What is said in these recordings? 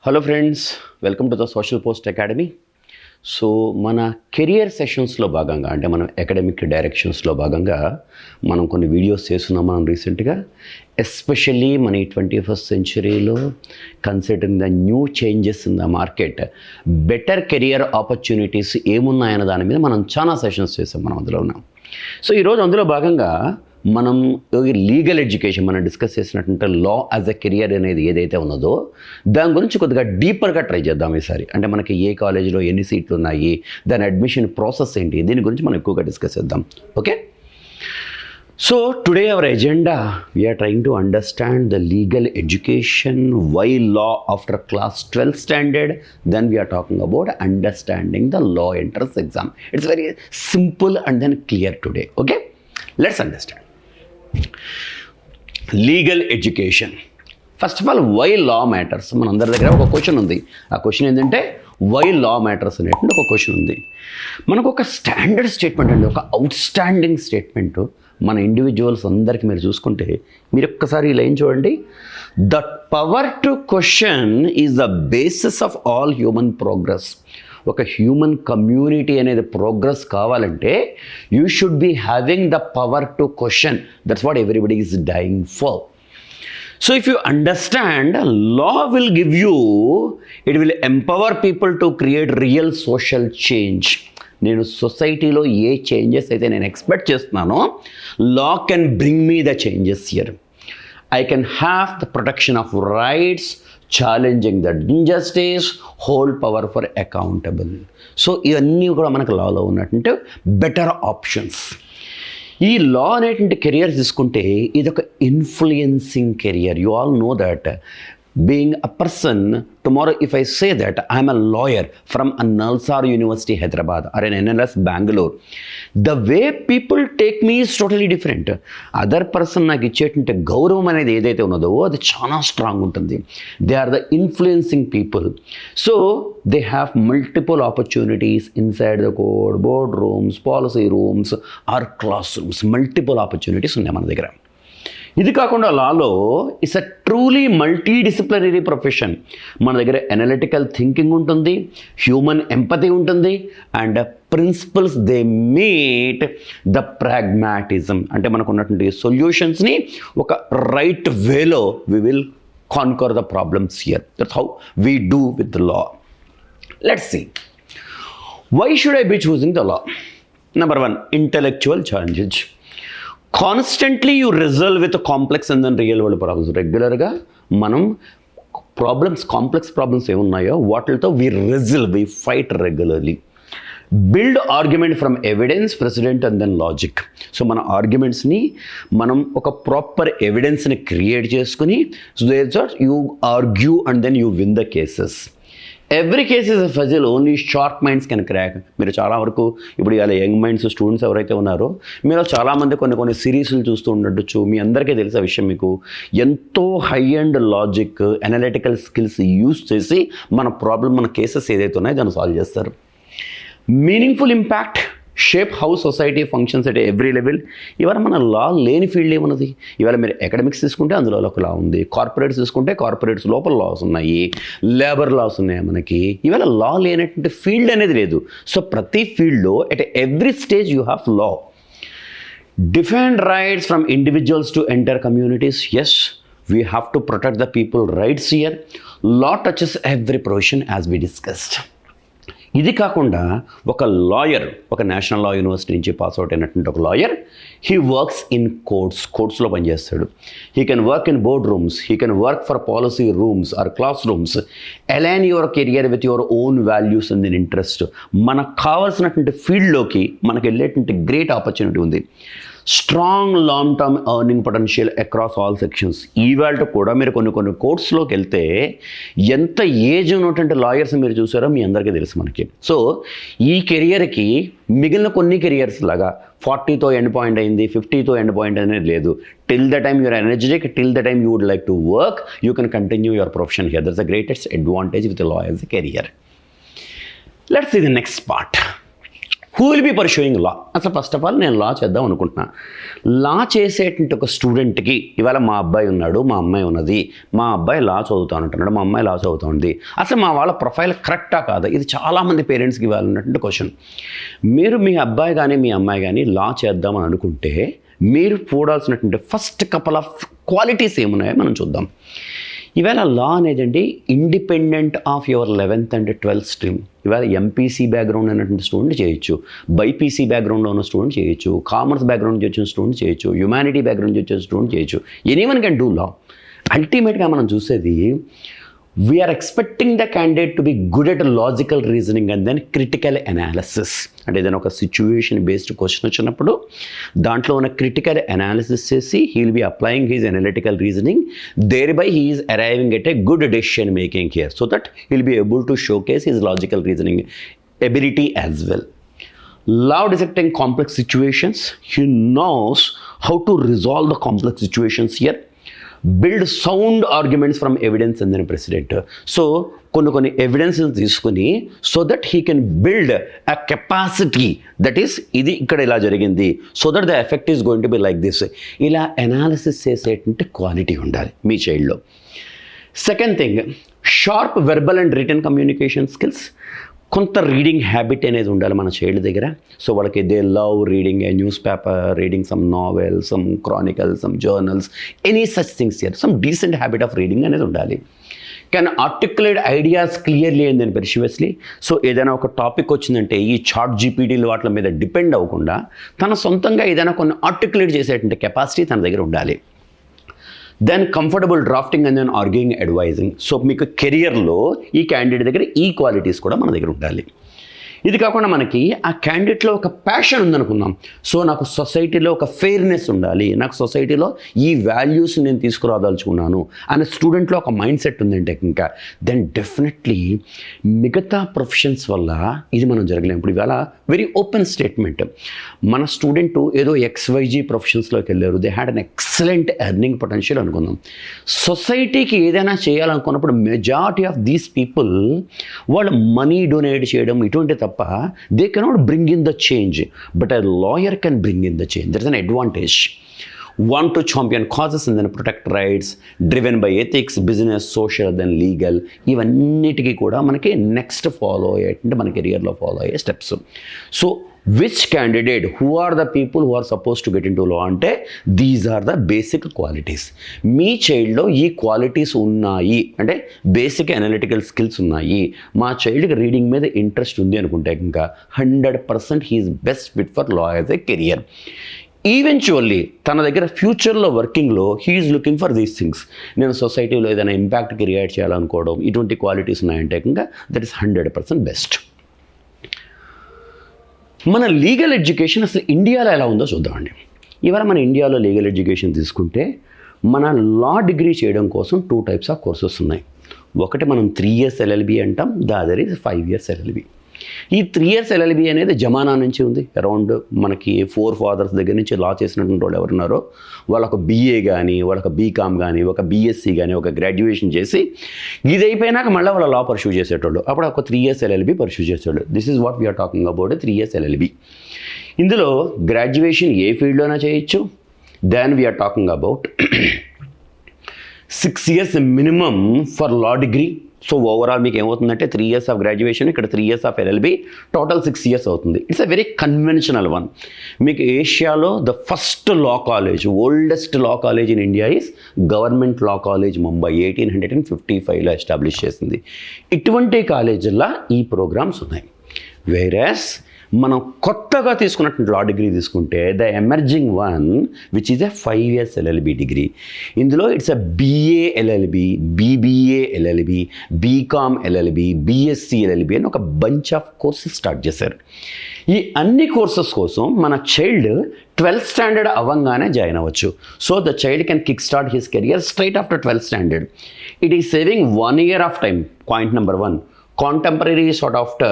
Hello friends, welcome to the social post academy. So మన career సెషన్స్లో భాగంగా, అంటే మనం అకాడమిక్ డైరెక్షన్స్లో భాగంగా మనం కొన్ని వీడియోస్ చేస్తున్నాం మనం రీసెంట్గా. ఎస్పెషల్లీ మన ఈ 21st సెంచరీలో considering the new changes in the market, better career opportunities ఏమున్నాయన్న దాని మీద మనం చాలా సెషన్స్ చేసాం, మనం అందులో ఉన్నాం. సో ఈరోజు అందులో భాగంగా మనం లీగల్ ఎడ్యుకేషన్ మనం డిస్కస్ చేసినట్టుంటే లా యాజ్ ఎ కెరియర్ అనేది ఏదైతే ఉన్నదో దాని గురించి కొద్దిగా డీపర్గా ట్రై చేద్దాం ఈసారి. అంటే మనకి ఏ కాలేజీలో ఎన్ని సీట్లు ఉన్నాయి, దాని అడ్మిషన్ ప్రాసెస్ ఏంటి, దీని గురించి మనం ఎక్కువగా డిస్కస్ చేద్దాం. Okay, so today our agenda we're trying to understand the legal education, why law after class 12th standard, then we are talking about understanding the law entrance exam. It's very simple and then clear today. Okay, let's understand legal education. First of all, why law matters. మన అందరి దగ్గర ఒక question ఉంది. ఆ question ఏంటంటే why law matters అనేటువంటి ఒక question ఉంది. మనకు ఒక స్టాండర్డ్ స్టేట్మెంట్ అండి, ఒక అవుట్ స్టాండింగ్ స్టేట్మెంట్ మన ఇండివిజువల్స్ అందరికీ మీరు చూసుకుంటే, మీరు ఒక్కసారి ఈ లైన్ చూడండి. The power to question is the basis of all human progress. ఒక హ్యూమన్ కమ్యూనిటీ అనేది ప్రోగ్రెస్ కావాలంటే you should be having the power to question. That's what everybody is dying for. So if you understand, law will give you, it will empower people to create real social change. నేను సొసైటీలో ఏ changes అయితే నేను expect చేస్తున్నానో, law can bring me the changes here. I can have the protection of rights, challenging the injustice, hold power for accountable. So ఇవన్నీ కూడా మనకు లాలో ఉన్నటువంటి better options. ఈ లా అనేటువంటి కెరియర్ తీసుకుంటే ఇది ఒక influencing career. You all know that being a person, tomorrow if I say that I am a lawyer from a Nalsar University Hyderabad or an NLS Bangalore, the way people take me is totally different. Other person నాకు ఇచ్చేటువంటి గౌరవం అనేది ఏదైతే ఉన్నదో అది చాలా strong ఉంటుంది. They are the influencing people. So they have multiple opportunities inside the court, board rooms, policy rooms or class rooms. Multiple opportunities ఉన్నాయి మన దగ్గర. ఇది కాకుండా లాలో it's a truly multidisciplinary profession. మన దగ్గర అనలిటికల్ థింకింగ్ ఉంటుంది, హ్యూమన్ ఎంపతి ఉంటుంది, and principles they meet the pragmatism. అంటే మనకు ఉన్నటువంటి సొల్యూషన్స్ని ఒక రైట్ వేలో we will conquer the problems here. That's how we do with the law. Let's see, why should I be choosing the law? Number 1, intellectual challenges. Constantly you resolve with complex and then real world problems. రెగ్యులర్గా మనం problems, complex problems ఏమున్నాయో వాటితో we fight regularly. Build argument from evidence, precedent and then logic. So మన ఆర్గ్యుమెంట్స్ని మనం ఒక proper ఎవిడెన్స్ని create చేసుకుని, so there sat you argue and then you win the cases. Every case is a puzzle, only sharp minds can crack. మీరు చాలా వరకు ఇప్పుడు ఇలా యంగ్ మైండ్స్ స్టూడెంట్స్ ఎవరైతే ఉన్నారో, మీరు చాలామంది కొన్ని సిరీస్లు చూస్తూ ఉండొచ్చు. మీ అందరికీ తెలిసే విషయం, మీకు ఎంతో high and logic, analytical skills use చేసి మన ప్రాబ్లం, మన కేసెస్ ఏదైతే ఉన్నాయో దాన్ని సాల్వ్ చేస్తారు. Meaningful impact, shape how society functions at every level. ఇవాళ మన లా లేని ఫీల్డ్ ఏమున్నది? ఇవాళ మీరు అకాడమిక్స్ తీసుకుంటే అందులో ఒక లా ఉంది, కార్పొరేట్స్ తీసుకుంటే కార్పొరేట్స్ లోపల లాస్ ఉన్నాయి, లేబర్ లాస్ ఉన్నాయి మనకి. ఇవాళ లా లేనటువంటి ఫీల్డ్ అనేది లేదు. సో ప్రతి ఫీల్డ్లో at every stage you have law. Defend rights from individuals to entire communities. Yes, we have to protect the people rights here. Law touches every profession as we discussed. ఇది కాకుండా ఒక lawyer, ఒక national law university నుంచి pass out అయినటువంటి ఒక lawyer, he works in కోర్ట్స్లో పనిచేస్తాడు. He can work in board rooms, he can work for policy rooms or class rooms. Align your career with your own values and interest. మనకు కావాల్సినటువంటి ఫీల్డ్లోకి మనకు వెళ్ళేటువంటి గ్రేట్ ఆపర్చునిటీ ఉంది. Strong long term earning potential across all sections. ఈవేళ కూడా మీరు కొన్ని కోర్ట్స్లోకి వెళ్తే ఎంత ఏజ్ ఉన్నటువంటి లాయర్స్ మీరు చూసారో మీ అందరికీ తెలుసు మనకి. సో ఈ కెరియర్కి మిగిలిన కొన్ని కెరియర్స్ లాగా 40తో ఎండ్ పాయింట్ అయింది, 50తో ఎండ్ పాయింట్ అనేది లేదు. Till the time you're energetic, till the time you would like to work, you can continue your profession here. That's the greatest advantage with law as a career. Let's see the next part. Who will be pursuing law. అసలు first of all నేను లా చేద్దాం అనుకుంటున్నా. లా చేసేటువంటి ఒక స్టూడెంట్కి ఇవాళ మా అబ్బాయి ఉన్నాడు, మా అమ్మాయి ఉన్నది, మా అబ్బాయి లా చదువుతానంటున్నాడు, మా అమ్మాయి లా చదువుతుంది, అసలు మా వాళ్ళ ప్రొఫైల్ కరెక్టా కాదా? ఇది చాలామంది పేరెంట్స్కి ఇవ్వాలన్నటువంటి క్వశ్చన్. మీరు మీ అబ్బాయి కానీ మీ అమ్మాయి కానీ లా చేద్దామని అనుకుంటే మీరు చూడాల్సినటువంటి ఫస్ట్ కపుల్ ఆఫ్ క్వాలిటీస్ ఏమున్నాయో మనం చూద్దాం. ఇవాళ లా అనేదండి independent of your 11th and 12th stream. ఇవాళ ఎంపీసీ బ్యాక్గ్రౌండ్ అనేటువంటి స్టూడెంట్ చేయొచ్చు, బైపీసీ బ్యాక్గ్రౌండ్లో ఉన్న స్టూడెంట్ చేయొచ్చు, కామర్స్ బ్యాక్గ్రౌండ్ నుంచి వచ్చిన స్టూడెంట్ చేయొచ్చు, హ్యుమానిటీ బ్యాక్గ్రౌండ్ నుంచి వచ్చిన స్టూడెంట్ చేయొచ్చు. Anyone can do law. అల్టిమేట్గా మనం చూసేది we're expecting the candidate to be good at logical reasoning and then critical analysis. అంటే ఏదైనా ఒక సిచ్యువేషన్ బేస్డ్ క్వశ్చన్ వచ్చినప్పుడు దాంట్లో ఉన్న క్రిటికల్ అనాలిసిస్ చేసి he will be applying his analytical reasoning, thereby he is arriving at a good decision making here, so that he will be able to showcase his logical reasoning ability as well. Law dissecting complex situations, he knows how to resolve the complex situations here, build sound arguments from evidence and then precedent. So కొన్ని evidence తీసుకుని so that he can build a capacity that is ఇది ఇక్కడ ఇలా జరిగింది, so that the effect is going to be like this. ఇలా analysis చేసేటువంటి quality ఉండాలి మీ చైల్డ్లో. Second thing, sharp verbal and written communication skills. కొంత రీడింగ్ హ్యాబిట్ అనేది ఉండాలి మన చైల్డ్ దగ్గర. సో వాళ్ళకి they love reading a newspaper, reading some novel, some chronicles, some journals, any such things here. Some decent habit of reading అనేది ఉండాలి. Can articulate ideas clearly and then persuasively. So ఏదైనా ఒక topic వచ్చిందంటే ఈ chat జీపీటీలు వాటి మీద depend అవ్వకుండా తన సొంతంగా ఏదైనా కొన్ని ఆర్టికులేట్ చేసేటువంటి కెపాసిటీ తన దగ్గర ఉండాలి. Then comfortable drafting and then arguing, advising. So మీకు కెరియర్లో ఈ క్యాండిడేట్ దగ్గర ఈ క్వాలిటీస్ కూడా మన దగ్గర ఉండాలి. ఇది కాకుండా మనకి ఆ క్యాండిడేట్లో ఒక ప్యాషన్ ఉందనుకుందాం. సో నాకు సొసైటీలో ఒక ఫెయిర్నెస్ ఉండాలి, నాకు సొసైటీలో ఈ వాల్యూస్ నేను తీసుకురాదలుచుకున్నాను అనే స్టూడెంట్లో ఒక మైండ్ సెట్ ఉందంటే ఇంకా దెన్ డెఫినెట్లీ మిగతా ప్రొఫెషన్స్ వల్ల ఇది మనం జరగలేము. ఇప్పుడు ఇవాళ వెరీ ఓపెన్ స్టేట్మెంట్, మన స్టూడెంట్ ఏదో XYG ప్రొఫెషన్స్లోకి వెళ్ళారు, they had an excellent earning potential అనుకుందాం. సొసైటీకి ఏదైనా చేయాలనుకున్నప్పుడు మెజారిటీ ఆఫ్ దీస్ పీపుల్ వాళ్ళు మనీ డొనేట్ చేయడం ఇటువంటి తప్ప they cannot bring in the change, but a lawyer can bring in the change. There is an advantage. Want to champion causes and then protect rights, driven by ethics, business, social, then legal. ఇవన్నిటికీ కూడా మనకి next follow అయ్యేటంటే మన కెరియర్లో follow అయ్యే steps. So which candidate, who are the people who are suppose to get into law అంటే these are the basic qualities. మీ చైల్డ్లో ఈ క్వాలిటీస్ ఉన్నాయి అంటే బేసిక్ అనలిటికల్ స్కిల్స్ ఉన్నాయి, మా చైల్డ్కి రీడింగ్ మీద ఇంట్రెస్ట్ ఉంది అనుకుంటే ఇంకా 100% he's best fit for law as a career. Eventually తన దగ్గర ఫ్యూచర్లో వర్కింగ్లో he's looking for these things. నేను సొసైటీలో ఏదైనా ఇంపాక్ట్ క్రియేట్ చేయాలనుకోవడం ఇటువంటి క్వాలిటీస్ ఉన్నాయంటే ఇంకా దట్ ఈస్ 100% బెస్ట్. మన లీగల్ ఎడ్యుకేషన్ అసలు ఇండియాలో ఎలా ఉందో చూద్దామండి. ఇవాళ మన ఇండియాలో లీగల్ ఎడ్యుకేషన్ తీసుకుంటే మన లా డిగ్రీ చేయడం కోసం 2 types ఆఫ్ కోర్సెస్ ఉన్నాయి. ఒకటి మనం 3 years LLB అంటాం, the other is 5 years LLB. ఈ 3 years LLB అనేది జమానా నుంచి ఉంది. అరౌండ్ మనకి 4 fathers దగ్గర నుంచి లా చేసినటువంటి వాళ్ళు ఎవరున్నారో వాళ్ళు ఒక BA కానీ, వాళ్ళొక BCom కానీ, ఒక BSc కానీ, ఒక గ్రాడ్యుయేషన్ చేసి ఇది అయిపోయినాక మళ్ళీ వాళ్ళ లా పర్సూ చేసేటోళ్ళు, అప్పుడు ఒక 3 years LLB పర్సూ చేసేవాళ్ళు. This is what we're talking about 3 years LLB. ఇందులో గ్రాడ్యుయేషన్ ఏ ఫీల్డ్లోనా చేయొచ్చు. Then we are talking about 6 years minimum for law degree. So overall మీకు ఏమవుతుందంటే 3 years ఆఫ్ గ్రాడ్యుయేషన్, ఇక్కడ 3 years of LLB, total 6 years అవుతుంది. It's a very conventional one. మీకు ఏషియాలో the first law college, oldest law college in India is government law college Mumbai, 1855లో establish చేసింది. ఇటువంటి కాలేజీల్లో ఈ ప్రోగ్రామ్స్ ఉన్నాయి. వేరేస్ మనం కొత్తగా తీసుకున్నటువంటి లా డిగ్రీ తీసుకుంటే the emerging one which is a 5 years LLB degree. ఇందులో it's a BA LLB, BBA LLB, BCom LLB, BSc LLB అని ఒక బంచ్ ఆఫ్ కోర్సెస్ స్టార్ట్ చేశారు. ఈ అన్ని కోర్సెస్ కోసం మన చైల్డ్ 12th standard అవ్వంగానే జాయిన్ అవ్వచ్చు. So the child can kick start his career straight after 12th standard. It is saving 1 year of time. Point number 1, contemporary sought after.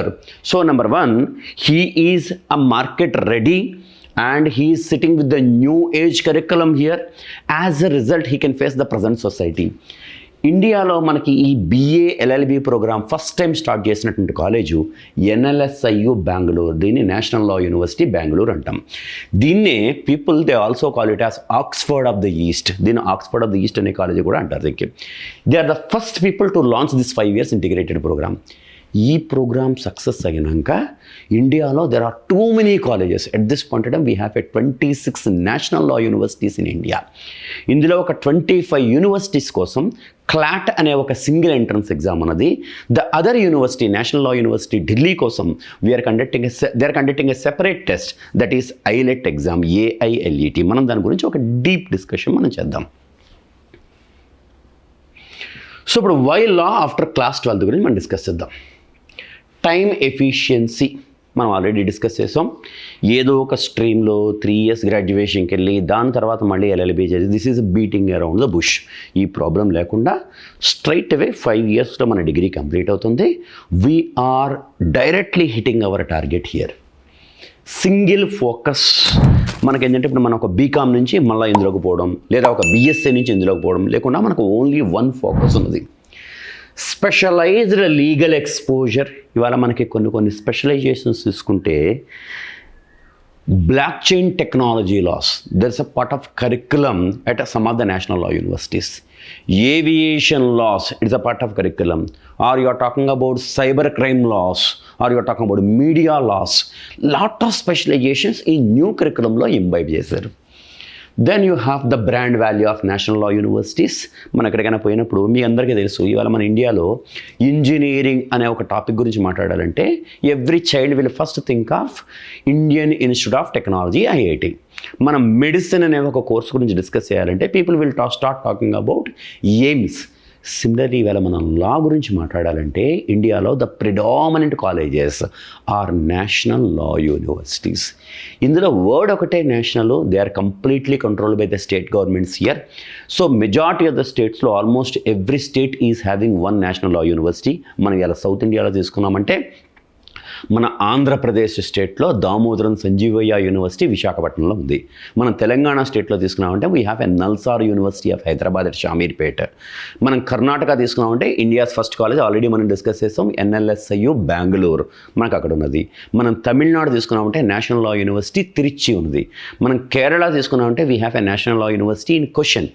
So number 1, he is a market ready and he is sitting with the new age curriculum here. As a result, he can face the present society. ఇండియాలో మనకి ఈ BA LLB programme first time start చేసినటువంటి college NLSIU Bengaluru. దీన్ని national law university Bengaluru అంటాం. దీన్నే people they also call it as Oxford of the East. దీన్ని Oxford of the East అనే college కూడా అంటారు. దీనికి they are the first people to launch this 5 years integrated programme. ఈ programme success అయినాక ఇండియాలో there are too many colleges. At this point we have 26 national law universities in India. ఇందులో ఒక 25 universities కోసం క్లాట్ అనే ఒక సింగిల్ ఎంట్రన్స్ ఎగ్జామ్ అన్నది. The other university national law university Delhi కోసం they are conducting a separate test, that is AILET exam, AILET. మనం దాని గురించి ఒక డీప్ డిస్కషన్ మనం చేద్దాం. సో ఇప్పుడు వై లా ఆఫ్టర్ క్లాస్ 12 గురించి మనం డిస్కస్ చేద్దాం. టైం ఎఫిషియన్సీ మనం ఆల్రెడీ డిస్కస్ చేసాం. ఏదో ఒక స్ట్రీమ్లో 3 years గ్రాడ్యుయేషన్కి వెళ్ళి దాని తర్వాత మళ్ళీ LLB చేసి this is beating around the bush. ఈ ప్రాబ్లం లేకుండా స్ట్రైట్ అవే 5 yearsలో మన డిగ్రీ కంప్లీట్ అవుతుంది. We're directly hitting our target here. Single focus మనకేంటంటే ఇప్పుడు మనం ఒక బీకామ్ నుంచి మళ్ళీ ఇందులోకి పోవడం, లేదా ఒక BSc నుంచి ఇందులోకి పోవడం లేకుండా మనకు ఓన్లీ వన్ ఫోకస్ ఉన్నది. Specialised legal exposure. ఇవాళ మనకి కొన్ని స్పెషలైజేషన్స్ తీసుకుంటే blockchain technology laws, there is a part of curriculum at some of the national law universities. Aviation laws, it's a part of curriculum. Or you are talking about cyber crime laws, or you are talking about media laws. Lot of specialisations ఈ new కరికులంలో imbibe చేశారు. Then you have the brand value of national law universities. మనం ఎక్కడికైనా పోయినప్పుడు మీ అందరికీ తెలుసు, ఇవాళ మన ఇండియాలో ఇంజనీరింగ్ అనే ఒక టాపిక్ గురించి మాట్లాడాలంటే every child will first think of Indian Institute of Technology, IIT. మనం మెడిసిన్ అనే ఒక కోర్స్ గురించి డిస్కస్ చేయాలంటే people will start talking about AIIMS. Similarly ఇవాళ మనం లా గురించి మాట్లాడాలంటే ఇండియాలో the predominant colleges are national law universities. ఇందులో వర్డ్ ఒకటే national, they are completely controlled by the state governments here. So majority of the స్టేట్స్లో almost every state is having one national law university. మనం ఇలా south ఇండియాలో తీసుకున్నామంటే మన ఆంధ్రప్రదేశ్ స్టేట్లో Damodaram Sanjeevaiah university విశాఖపట్నంలో ఉంది. మనం తెలంగాణ స్టేట్లో తీసుకున్నామంటే we have a NALSAR university of Hyderabad at Shamirpet. మనం కర్ణాటక తీసుకున్నామంటే ఇండియాస్ ఫస్ట్ కాలేజ్ ఆల్రెడీ మనం డిస్కస్ చేస్తాం, NLSIU బెంగళూరు మనకు అక్కడ ఉన్నది. మనం తమిళనాడు తీసుకున్నామంటే నేషనల్ లా యూనివర్సిటీ తిరుచి ఉంది. మనం కేరళ తీసుకున్నామంటే we have a national law university in question.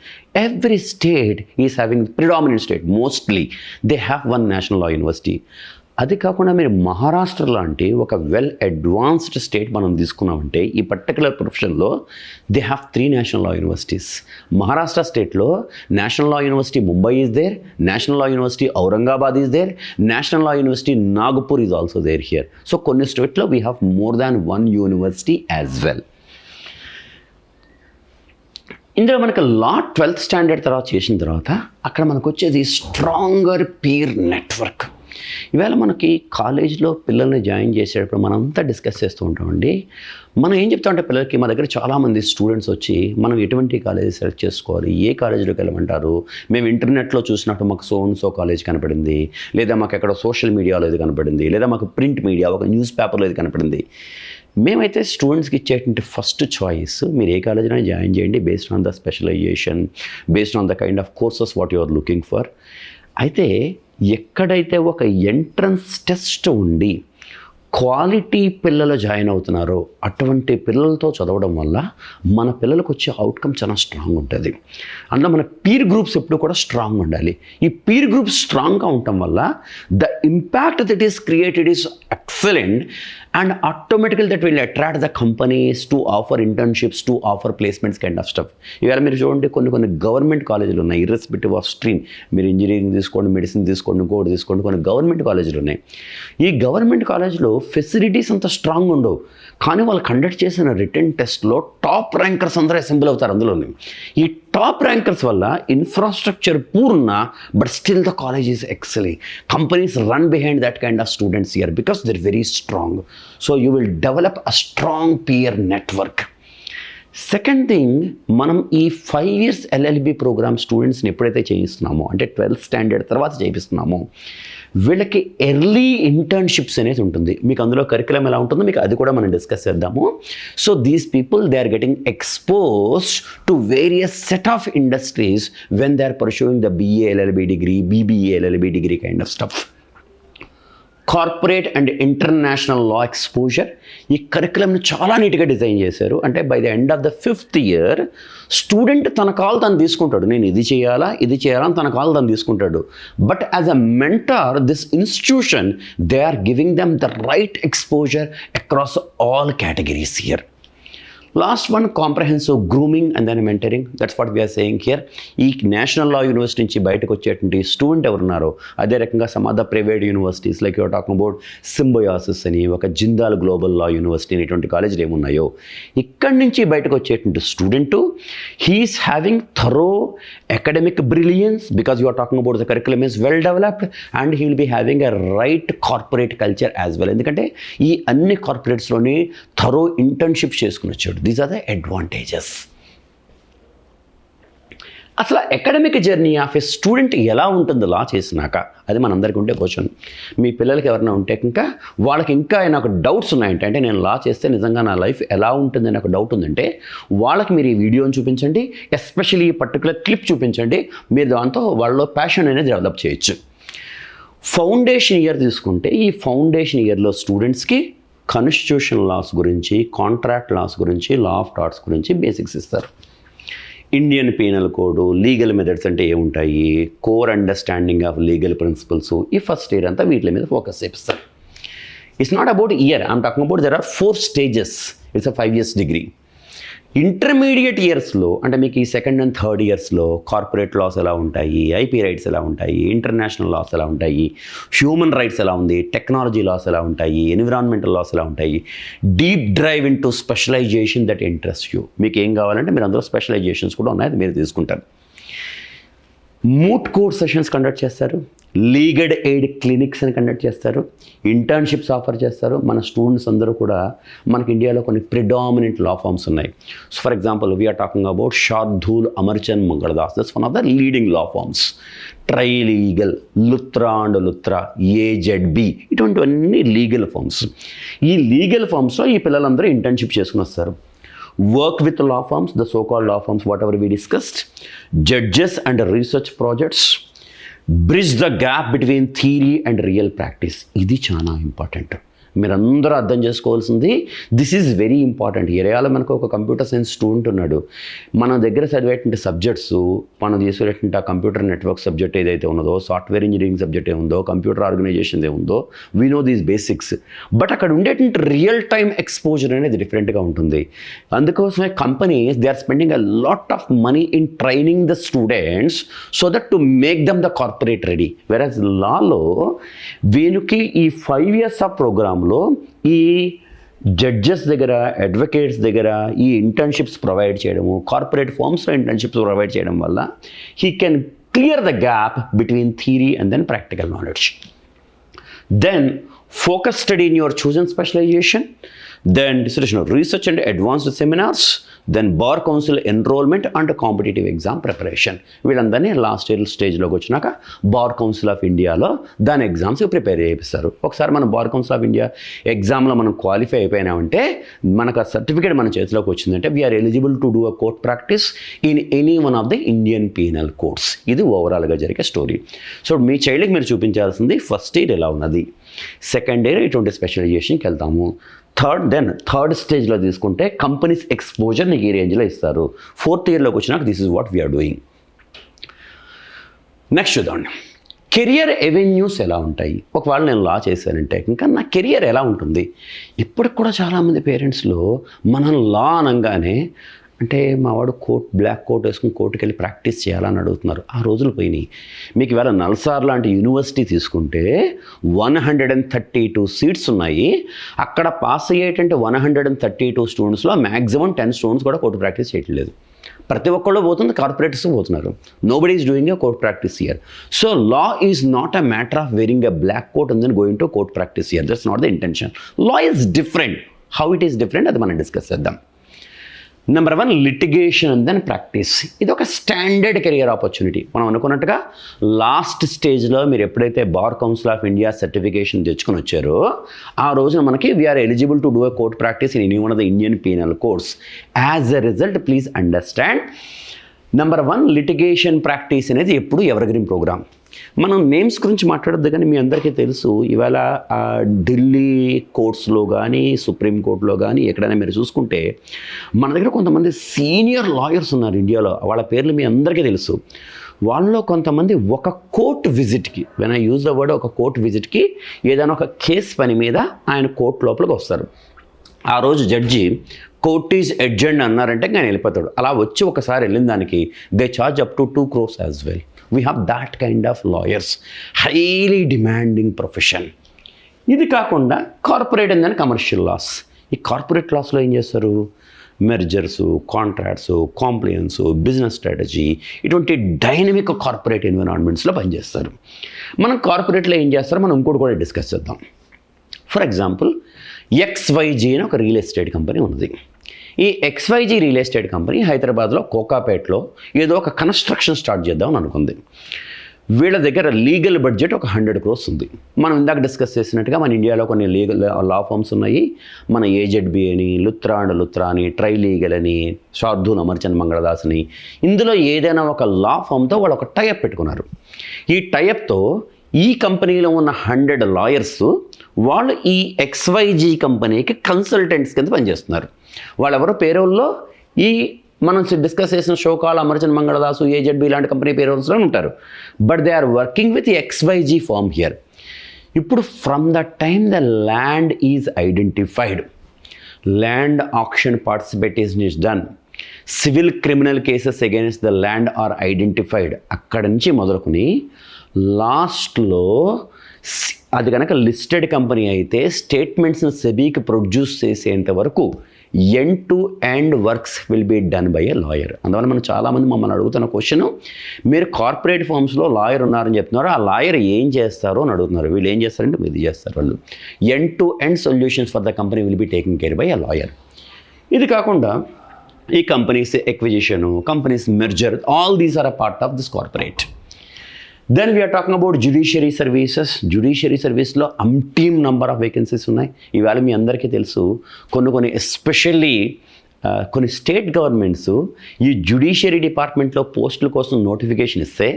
Every state is having, predominant state mostly, they have one national law university. అది కాకుండా మీరు మహారాష్ట్ర లాంటి ఒక వెల్ అడ్వాన్స్డ్ స్టేట్ మనం తీసుకున్నామంటే ఈ పర్టికులర్ ప్రొఫెషన్లో they have 3 national law universities. Maharashtra స్టేట్లో national law university Mumbai is there, national law university Aurangabad is there, national law university Nagpur is also there here. So కొన్ని స్టేట్లో we have more than 1 university as well. ఇందులో మనకు లా 12th standard తర్వాత చేసిన తర్వాత అక్కడ మనకు వచ్చేది స్ట్రాంగర్ పీర్ నెట్వర్క్. ఇవాళ మనకి కాలేజ్లో పిల్లల్ని జాయిన్ చేసేటప్పుడు మనం అంతా డిస్కస్ చేస్తూ ఉంటామండి. మనం ఏం చెప్తామంటే పిల్లలకి, మా దగ్గర చాలామంది స్టూడెంట్స్ వచ్చి మనం ఎటువంటి కాలేజ్ సెలెక్ట్ చేసుకోవాలి, ఏ కాలేజీలోకి వెళ్ళమంటారు, మేము ఇంటర్నెట్లో చూసినట్టు మాకు సో కాలేజ్ కనపడింది, లేదా మాకు ఎక్కడ సోషల్ మీడియాలో ఇది కనపడింది, లేదా మాకు ప్రింట్ మీడియా ఒక న్యూస్ పేపర్లో ఇది కనపడింది. మేమైతే స్టూడెంట్స్కి ఇచ్చేటువంటి ఫస్ట్ చాయిస్ మీరు ఏ కాలేజీలో జాయిన్ చేయండి based on the specialisation, based on the kind of courses what you are looking for. అయితే ఎక్కడైతే ఒక ఎంట్రన్స్ టెస్ట్ ఉండి క్వాలిటీ పిల్లలు జాయిన్ అవుతున్నారో అటువంటి పిల్లలతో చదవడం వల్ల మన పిల్లలకు వచ్చే అవుట్కమ్ చాలా స్ట్రాంగ్ ఉంటుంది. అందులో మన పీర్ గ్రూప్స్ ఎప్పుడు కూడా స్ట్రాంగ్ ఉండాలి. ఈ పీర్ గ్రూప్స్ స్ట్రాంగ్గా ఉండటం వల్ల the impact that is created is excellent and automatical that will attract the companies to offer internships, to offer placements kind of stuff. ఇవాళ మీరు చూడండి కొన్ని గవర్నమెంట్ కాలేజీలు ఉన్నాయి, ఇర్రెస్పెక్టివ్ ఆఫ్ స్ట్రీమ్. మీరు ఇంజనీరింగ్ తీసుకోండి, మెడిసిన్ తీసుకోండి, ఇంకోటి తీసుకోండి, కొన్ని గవర్నమెంట్ కాలేజీలు ఉన్నాయి. ఈ గవర్నమెంట్ కాలేజ్లో ఫెసిలిటీస్ అంత స్ట్రాంగ్ ఉండవు, కానీ వాళ్ళు కండక్ట్ చేసిన రిటర్న్ టెస్ట్లో టాప్ ర్యాంకర్స్ అందరూ అసెంబ్లీ అవుతారు అందులోనే. ఈ టాప్ ర్యాంకర్స్ వల్ల ఇన్ఫ్రాస్ట్రక్చర్ పూర్ణ, but still the college is excellent. Companies run behind that kind of students here because they are very strong. So you will develop a strong peer network. Second thing, మనం ఈ 5 years LLB programme స్టూడెంట్స్ని ఎప్పుడైతే చేయిస్తున్నామో, అంటే 12th standard తర్వాత చేయిస్తున్నామో, వీళ్ళకి early internships అనేది ఉంటుంది. మీకు అందులో కరికులం ఎలా ఉంటుందో మీకు అది కూడా మనం డిస్కస్ చేద్దాము. So these people they are getting exposed to various set of industries when they are pursuing the BA LLB degree, BBA LLB degree kind of stuff. Corporate and international law exposure, ఈ కరికులంని చాలా నీట్గా design చేశారు. అంటే by the end of the 5th year student తన call తను తీసుకుంటాడు, నేను ఇది చేయాలా అని తన కాల్ తను తీసుకుంటాడు. But as a mentor this institution they are giving them the right exposure across all categories here. Last one, comprehensive grooming and then mentoring. That's what we are saying here. ఈ నేషనల్ లా యూనివర్సిటీ నుంచి బయటకు వచ్చేటువంటి student ఎవరున్నారో, అదే రకంగా some of the private universities like you're talking about Symbiosis అని, ఒక Jindal Global Law university అనేటువంటి కాలేజీలు ఏమున్నాయో, ఇక్కడి నుంచి బయటకు వచ్చేటువంటి student he is having thorough academic brilliance because you are talking about the curriculum is well developed, and he will be having a right corporate culture as well. ఎందుకంటే ఈ అన్ని కార్పొరేట్స్లోనే థరో ఇంటర్న్షిప్ చేసుకుని వచ్చాడు. These are the advantages. అసలు academic journey of a student ఎలా ఉంటుంది లా చేసినాక, అది మనందరికీ ఉండే క్వశ్చన్. మీ పిల్లలకి ఎవరైనా ఉంటే ఇంకా వాళ్ళకి ఇంకా నాకు డౌట్స్ ఉన్నాయంటే, అంటే నేను లా చేస్తే నిజంగా నా లైఫ్ ఎలా ఉంటుందని ఒక డౌట్ ఉందంటే, వాళ్ళకి మీరు ఈ వీడియోని చూపించండి, ఎస్పెషల్లీ ఈ పర్టికులర్ క్లిప్ చూపించండి. మీరు దాంతో వాళ్ళలో ప్యాషన్ అనేది డెవలప్ చేయొచ్చు. ఫౌండేషన్ ఇయర్ తీసుకుంటే, ఈ ఫౌండేషన్ ఇయర్లో స్టూడెంట్స్కి కాన్స్టిట్యూషన్ లాస్ గురించి, కాంట్రాక్ట్ లాస్ గురించి, లా ఆఫ్ టార్ట్స్ గురించి బేసిక్స్ ఇస్తారు. Indian penal code, legal methods అంటే ఏముంటాయి, core understanding of legal principles, ఈ ఫస్ట్ ఇయర్ అంతా వీటి మీద ఫోకస్ చేపిస్తారు. It's not about year, I'm talking about there are 4 stages. It's a 5 years degree. Intermediate ఇయర్స్లో అంటే మీకు ఈ 2nd and 3rd yearsలో corporate loss ఎలా ఉంటాయి, IP రైట్స్ ఎలా ఉంటాయి, ఇంటర్నేషనల్ లాస్ ఎలా ఉంటాయి, హ్యూమన్ రైట్స్ ఎలా ఉంది, టెక్నాలజీ లాస్ ఎలా ఉంటాయి, ఎన్విరాన్మెంటల్ లాస్ ఎలా ఉంటాయి, deep drive into specialization that interest you. మీకు ఏం కావాలంటే మీరు అందులో స్పెషలైజేషన్స్ కూడా ఉన్నాయి, అది మీరు తీసుకుంటారు. మూట్ కోర్ట్ సెషన్స్ కండక్ట్ చేస్తారు, లీగల్ ఎయిడ్ క్లినిక్స్ అని కండక్ట్ చేస్తారు, ఇంటర్న్షిప్స్ ఆఫర్ చేస్తారు. మన స్టూడెంట్స్ అందరూ కూడా, మనకి ఇండియాలో కొన్ని ప్రిడామినెంట్ లా ఫార్మ్స్ ఉన్నాయి. So for example we're talking about Shardul Amarchand Mangaldas, that's one of the leading law firms. Trilegal, Luthra and Luthra, AZB, ఇటువంటివన్నీ లీగల్ ఫార్మ్స్. ఈ లీగల్ ఫార్మ్స్లో ఈ పిల్లలందరూ ఇంటర్న్షిప్ చేసుకుని వస్తారు. Work with law firms, the so-called law firms, whatever we discussed, judges and research projects, bridge the gap between theory and real practice. ఇది చాలా important. మీరందరూ అర్థం చేసుకోవాల్సింది, దిస్ ఈజ్ వెరీ ఇంపార్టెంట్. ఏరియాలో మనకు ఒక కంప్యూటర్ సైన్స్ స్టూడెంట్ ఉన్నాడు, మన దగ్గర చదివేటువంటి సబ్జెక్ట్స్, మనం తీసుకునేటువంటి ఆ కంప్యూటర్ నెట్వర్క్ సబ్జెక్ట్ ఏదైతే ఉన్నదో, సాఫ్ట్వేర్ ఇంజనీరింగ్ సబ్జెక్ట్ ఏముందో, కంప్యూటర్ ఆర్గనైజేషన్ ఏముందో, we know these basics. But అక్కడ ఉండేటువంటి రియల్ టైమ్ ఎక్స్పోజర్ అనేది డిఫరెంట్గా ఉంటుంది. అందుకోసమే companies they are spending a lot of money in training the students so that to make them the corporate ready. వెరాజ్ లాలో వీళ్ళకి ఈ 5 years ఆఫ్ ప్రోగ్రామ్ లో ఈ జడ్జెస్ దగ్గర, అడ్వకేట్స్ దగ్గర ఈ ఇంటర్న్షిప్స్ ప్రొవైడ్ చేయడము, కార్పొరేట్ ఫార్మ్స్లో ఇంటర్న్షిప్స్ ప్రొవైడ్ చేయడం వల్ల he can clear the gap between theory and then practical knowledge. Then focus study in your chosen specialization, then discussion of research and advanced seminars, then bar council enrollment and competitive exam preparation. వీళ్ళందరినీ last year స్టేజ్లోకి వచ్చినాక bar council of ఇండియాలో దాని ఎగ్జామ్స్కి prepare చేయిస్తారు. ఒకసారి మనం bar council of India ఎగ్జామ్లో మనం క్వాలిఫై అయిపోయినామంటే, మనకు ఆ సర్టిఫికేట్ మన చేతిలోకి వచ్చిందంటే we are eligible to do a court practice in any one of the Indian penal codes. ఇది ఓవరాల్గా జరిగే స్టోరీ. సో మీ చైల్డ్కి మీరు చూపించాల్సింది ఫస్ట్ ఇయర్ ఎలా ఉన్నది, సెకండ్ ఇయర్ ఇటువంటి స్పెషలైజేషన్కి వెళ్తాము, థర్డ్ స్టేజ్లో తీసుకుంటే కంపెనీస్ ఎక్స్పోజర్ నీకు ఈ రేంజ్లో ఇస్తారు. 4th ఇయర్లోకి వచ్చినాక this is what we are doing. Next చూద్దాం, కెరియర్ ఎవెన్యూస్ ఎలా ఉంటాయి. ఒకవేళ నేను లా చేశానంటే ఇంకా నా కెరియర్ ఎలా ఉంటుంది. ఇప్పటికి కూడా చాలామంది పేరెంట్స్లో మనం లా అనగానే, అంటే మా వాడు బ్లాక్ కోట్ వేసుకుని కోర్టుకి వెళ్ళి ప్రాక్టీస్ చేయాలని అడుగుతున్నారు. ఆ రోజులు పోయినాయి. మీకు ఇవాళ నల్సార్ లాంటి యూనివర్సిటీ తీసుకుంటే 132 సీట్స్ ఉన్నాయి. అక్కడ పాస్ అయ్యేటంటే 132 స్టూడెంట్స్లో మ్యాక్సిమం 10 స్టూడెంట్స్ కూడా కోర్టు ప్రాక్టీస్ చేయట్లేదు. ప్రతి ఒక్కళ్ళు పోతుంది, కార్పొరేట్స్ పోతున్నారు. Nobody is doing a court practice year. So law is not a matter of wearing a black coat and then going to court practice year. That's not the intention. Law is different. How it is different అది మనం discuss చేద్దాం. Number 1 litigation and then practice. ఇది ఒక standard career opportunity. మనం అనుకున్నట్టుగా last స్టేజ్లో మీరు ఎప్పుడైతే bar council of India certification తెచ్చుకొని వచ్చారో ఆ రోజున మనకి we are eligible to do a court practice in any one of the Indian penal codes. As a result please understand, number 1 litigation practice అనేది ఎప్పుడు ఎవర్గ్రీన్ ప్రోగ్రామ్. మనం నేమ్స్ గురించి మాట్లాడద్దు, కానీ మీ అందరికీ తెలుసు ఇవాళ ఢిల్లీ కోర్ట్స్లో కానీ సుప్రీంకోర్టులో కానీ ఎక్కడైనా మీరు చూసుకుంటే మన దగ్గర కొంతమంది సీనియర్ లాయర్స్ ఉన్నారు ఇండియాలో. వాళ్ళ పేర్లు మీ అందరికీ తెలుసు. వాళ్ళలో కొంతమంది ఒక కోర్ట్ విజిట్కి, when I use the word ఒక కోర్ట్ విజిట్కి, ఏదైనా ఒక కేసు పని మీద ఆయన కోర్టు లోపలికి వస్తారు. ఆ రోజు జడ్జి కోర్ట్ ఈజ్ అడ్జర్న్డ్ అన్నారంటే ఆయన వెళ్ళిపోతాడు. అలా వచ్చి ఒకసారి వెళ్ళిన దానికి they charge up to 2 crores as well. We have that kind of lawyers, highly demanding profession. ఇది కాకుండా corporate and then commercial laws. ఈ కార్పొరేట్ లాస్లో ఏం చేస్తారు? Mergers, contracts, compliance, business strategy, ఇటువంటి డైనమిక్ కార్పొరేట్ ఎన్విరాన్మెంట్స్లో పనిచేస్తారు. మనం కార్పొరేట్లో ఏం చేస్తారో మనం ఇంకోటి కూడా డిస్కస్ చేద్దాం. ఫర్ ఎగ్జాంపుల్ XYG అని ఒక రియల్ ఎస్టేట్ కంపెనీ ఉంది. ఈ XYG రియల్ ఎస్టేట్ కంపెనీ హైదరాబాద్లో కోకాపేట్లో ఏదో ఒక కన్స్ట్రక్షన్ స్టార్ట్ చేద్దామని అనుకుంది. వీళ్ళ దగ్గర లీగల్ బడ్జెట్ ఒక 100 crores ఉంది. మనం ఇందాక డిస్కస్ చేసినట్టుగా మన ఇండియాలో కొన్ని లీగల్ లా ఫార్మ్స్ ఉన్నాయి. మన AZB అని, లుత్రా అని, ట్రై లీగల్ అని, శార్దూల్ అమర్చంద్ మంగళదాస్ అని, ఇందులో ఏదైనా ఒక లా ఫామ్తో వాళ్ళు ఒక టైఅప్ పెట్టుకున్నారు. ఈ టైఅప్తో ఈ కంపెనీలో ఉన్న 100 లాయర్స్ వాళ్ళు ఈ XYG కంపెనీకి కన్సల్టెంట్స్ కింద పనిచేస్తున్నారు. వాళ్ళెవరో పేరోల్లో ఈ మనం డిస్కస్ చేసిన షోకాల్, అమర్చంద్ మంగళదాసు, AZB ఇలాంటి కంపెనీ పేరోల్స్లో ఉంటారు. But they are working with XYG firm here. ఇప్పుడు from the time the land is identified, land auction participation is done, civil criminal cases against the land are identified, అక్కడి నుంచి మొదలుకొని లాస్ట్లో అది కనుక లిస్టెడ్ కంపెనీ అయితే స్టేట్మెంట్స్ని సెబీకి ప్రొడ్యూస్ చేసేంత వరకు end to end works will be done by a lawyer. అందువల్ల మనం చాలామంది మమ్మల్ని అడుగుతున్న క్వశ్చన్, మీరు కార్పొరేట్ ఫార్మ్స్లో లాయర్ ఉన్నారని చెప్తున్నారు, ఆ లాయర్ ఏం చేస్తారో అని అడుగుతున్నారు. వీళ్ళు ఏం చేస్తారంటే ఇది చేస్తారు. వాళ్ళు end to end solutions for the company will be taking care by a lawyer. ఇది కాకుండా ఈ companies acquisition, companies merger, all these are a part of this corporate. Then we are talking about judiciary services. Judiciary సర్వీస్లో అంటీమ్ number of vacancies ఉన్నాయి. ఈవేళ మీ అందరికీ తెలుసు కొన్ని ఎస్పెషల్లీ కొన్ని స్టేట్ గవర్నమెంట్స్ ఈ జ్యుడిషియరీ డిపార్ట్మెంట్లో పోస్టుల కోసం నోటిఫికేషన్ ఇస్తే,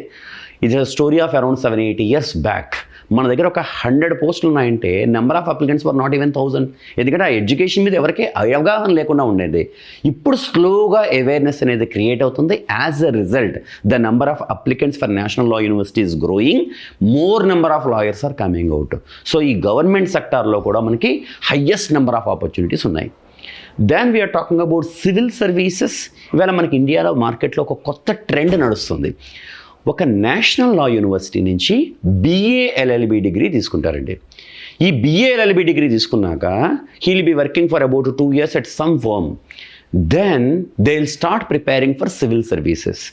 ఇది story of around 7-8 years back మన దగ్గర ఒక 100 పోస్టులు ఉన్నాయంటే number of applicants for not even 1000. ఎందుకంటే ఆ ఎడ్యుకేషన్ మీద ఎవరికి అవగాహన లేకుండా ఉండేది. ఇప్పుడు స్లోగా అవేర్నెస్ అనేది క్రియేట్ అవుతుంది. As a result the number of applicants for national law university is growing, more number of lawyers are coming out. So ఈ గవర్నమెంట్ సెక్టార్లో కూడా మనకి హయ్యెస్ట్ నెంబర్ ఆఫ్ ఆపర్చునిటీస్ ఉన్నాయి. Then we are talking about civil services. ఇవాళ మనకి ఇండియాలో మార్కెట్లో ఒక కొత్త ట్రెండ్ నడుస్తుంది. ఒక నేషనల్ లా యూనివర్సిటీ నుంచి BA LLB డిగ్రీ తీసుకుంటారండి. ఈ BA LLB డిగ్రీ తీసుకున్నాక he will be working for about 2 years at some firm. Then they will start preparing for civil services.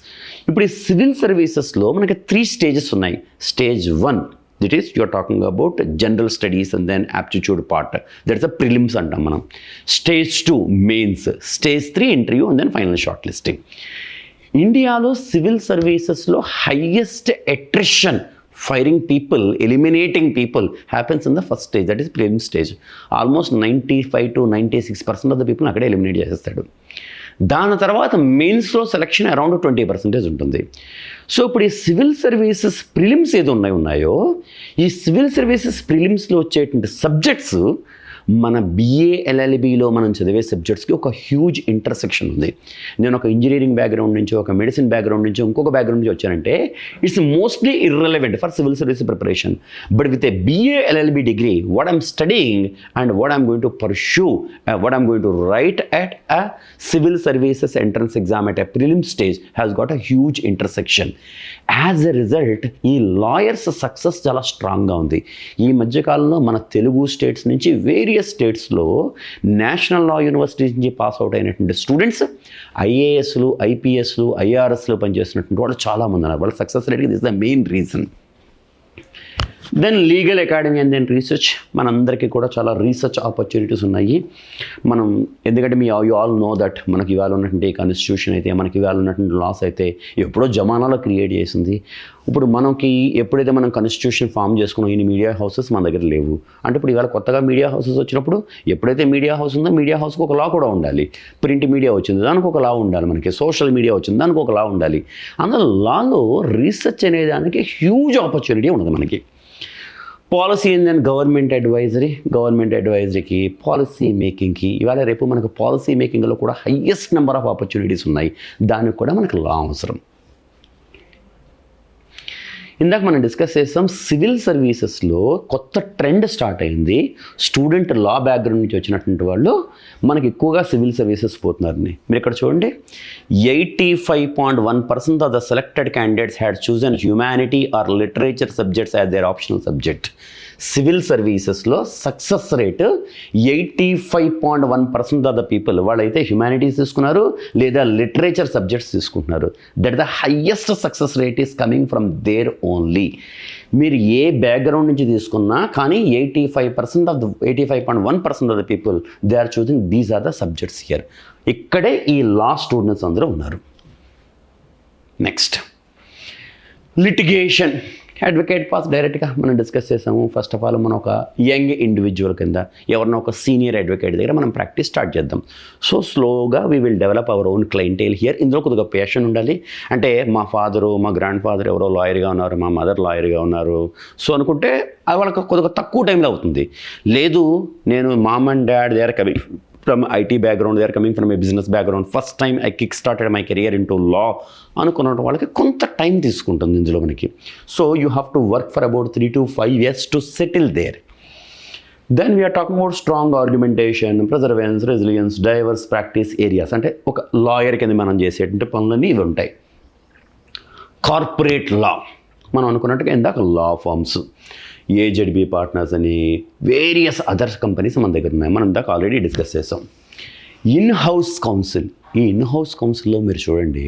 ఇప్పుడు ఈ సివిల్ సర్వీసెస్లో మనకి 3 stages ఉన్నాయి. Stage 1 that is you are talking about general studies and then aptitude part, that's a prelims అంటాం మనం. Stage 2 mains, Stage 3 interview and then final short listing. ఇండియాలో civil సర్వీసెస్లో highest attrition, firing people, eliminating people happens in the first stage, that is prelim stage. Almost 95 to 96% of the people అక్కడే eliminate చేసేస్తాడు. దాని తర్వాత మెయిన్స్లో selection around 20% ఉంటుంది. So ఇప్పుడు ఈ సివిల్ సర్వీసెస్ ప్రిలిమ్స్ ఏదో ఉన్నాయో ఈ సివిల్ సర్వీసెస్ ప్రిలిమ్స్లో వచ్చేటువంటి సబ్జెక్ట్స్ మన BA LLBలో మనం చదివే సబ్జెక్ట్స్కి ఒక హ్యూజ్ ఇంటర్సెక్షన్ ఉంది. నేను ఒక ఇంజనీరింగ్ బ్యాక్గ్రౌండ్ నుంచి, ఒక మెడిసిన్ బ్యాక్గ్రౌండ్ నుంచి, ఇంకొక బ్యాక్గ్రౌండ్ నుంచి వచ్చానంటే it's mostly irrelevant for civil service preparation. But with a BA LLB degree, what I'm studying and what I'm going to pursue, what I'm going to right at a civil services entrance exam at a prelim stage has got a huge intersection. As a result ఈ lawyers success చాలా స్ట్రాంగ్గా ఉంది. ఈ మధ్యకాలంలో మన Telugu states నుంచి various స్టేట్స్లో national law university నుంచి పాస్ అవుట్ అయినటువంటి స్టూడెంట్స్ IASలు, IPSలు, IRSలు పనిచేస్తున్నటువంటి వాళ్ళు చాలామంది ఉన్నారు. వాళ్ళ సక్సెస్ రేట్కి this the main reason. Then legal academy and then research. మనందరికీ కూడా చాలా రీసెర్చ్ ఆపర్చునిటీస్ ఉన్నాయి. మనం ఎందుకంటే యూ ఆల్ నో దట్ మనకి ఇవాళ ఉన్నటువంటి కాన్స్టిట్యూషన్ అయితే, మనకి ఇవాళ ఉన్నటువంటి లాస్ అయితే ఎప్పుడో జమానాలో క్రియేట్ చేసింది. ఇప్పుడు మనకి ఎప్పుడైతే మనం కాన్స్టిట్యూషన్ ఫామ్ చేసుకున్నాం, ఇన్ని మీడియా హౌసెస్ మన దగ్గర లేవు. అంటే ఇప్పుడు ఇవాళ కొత్తగా మీడియా హౌసెస్ వచ్చినప్పుడు ఎప్పుడైతే మీడియా హౌస్ ఉందో మీడియా హౌస్కి ఒక లా కూడా ఉండాలి. ప్రింట్ మీడియా వచ్చింది దానికి ఒక లా ఉండాలి, మనకి సోషల్ మీడియా వచ్చింది దానికి ఒక లా ఉండాలి. అందులో లాలో రీసెర్చ్ అనే దానికి హ్యూజ్ ఆపర్చునిటీ ఉన్నది మనకి. పాలసీ అండ్ దెన్ గవర్నమెంట్ అడ్వైజరీకి పాలసీ మేకింగ్కి ఇవాళ రేపు మనకు పాలసీ మేకింగ్లో కూడా హయ్యెస్ట్ నెంబర్ ఆఫ్ ఆపర్చునిటీస్ ఉన్నాయి. దానికి కూడా మనకు లా అవసరం. ఇందాక మనం డిస్కస్ చేస్తాం సివిల్ సర్వీసెస్లో కొత్త ట్రెండ్ స్టార్ట్ అయింది. స్టూడెంట్ లా బ్యాక్గ్రౌండ్ నుంచి వచ్చినటువంటి వాళ్ళు మనకి ఎక్కువగా సివిల్ సర్వీసెస్ పోతున్నారని. మీరు ఇక్కడ చూడండి, 85.1% of the selected candidates had chosen humanity or literature subjects as their optional subject. Civil సర్వీసెస్లో success rate 85.1% of the people వాళ్ళైతే హ్యుమానిటీస్ తీసుకున్నారు లేదా లిటరేచర్ సబ్జెక్ట్స్ తీసుకుంటున్నారు. That the highest success rate is coming from there only. మీరు ఏ background నుంచి తీసుకున్నా కానీ 85.1% of the people they are choosing these are the subjects here. ఇక్కడే ఈ లా స్టూడెంట్స్ అందరూ ఉన్నారు. Next litigation. అడ్వకేట్ పాస్ డైరెక్ట్గా మనం డిస్కస్ చేసాము. ఫస్ట్ ఆఫ్ ఆల్ మనం ఒక యంగ్ ఇండివిజువల్ కింద ఎవరన్నా ఒక సీనియర్ అడ్వకేట్ దగ్గర మనం ప్రాక్టీస్ స్టార్ట్ చేద్దాం. సో స్లోగా we will develop our own clientele here. ఇందులో కొద్దిగా ప్యాషన్ ఉండాలి. అంటే మా ఫాదరు మా గ్రాండ్ ఫాదర్ ఎవరో లాయర్గా ఉన్నారు, మా మదర్ లాయర్గా ఉన్నారు, సో అనుకుంటే అది వాళ్ళకి కొద్దిగా తక్కువ టైంలో అవుతుంది. లేదు నేను mom and dad they are coming from IT background, they are coming from a business background, first time I kick started my career into law అనుకున్న వాళ్ళకి కొంత టైం తీసుకుంటుంది ఇందులో మనకి. So you have to work for about 3 to 5 years to settle there. Then we are talking about strong argumentation, perseverance, resilience, diverse practice areas. అంటే ఒక lawyer కింద మనం చేసేటువంటి పనులన్నీ ఇవి ఉంటాయి. కార్పొరేట్ లా మనం అనుకున్నట్టుగా ఇందాక లా ఫార్మ్స్, AZB పార్ట్నర్స్ అని వేరియస్ అదర్స్ కంపెనీస్ మన దగ్గర ఉన్నాయి. మనం ఇందాక ఆల్రెడీ డిస్కస్ చేసాం. In house council. ఈ ఇన్ హౌస్ కౌన్సిల్లో మీరు చూడండి,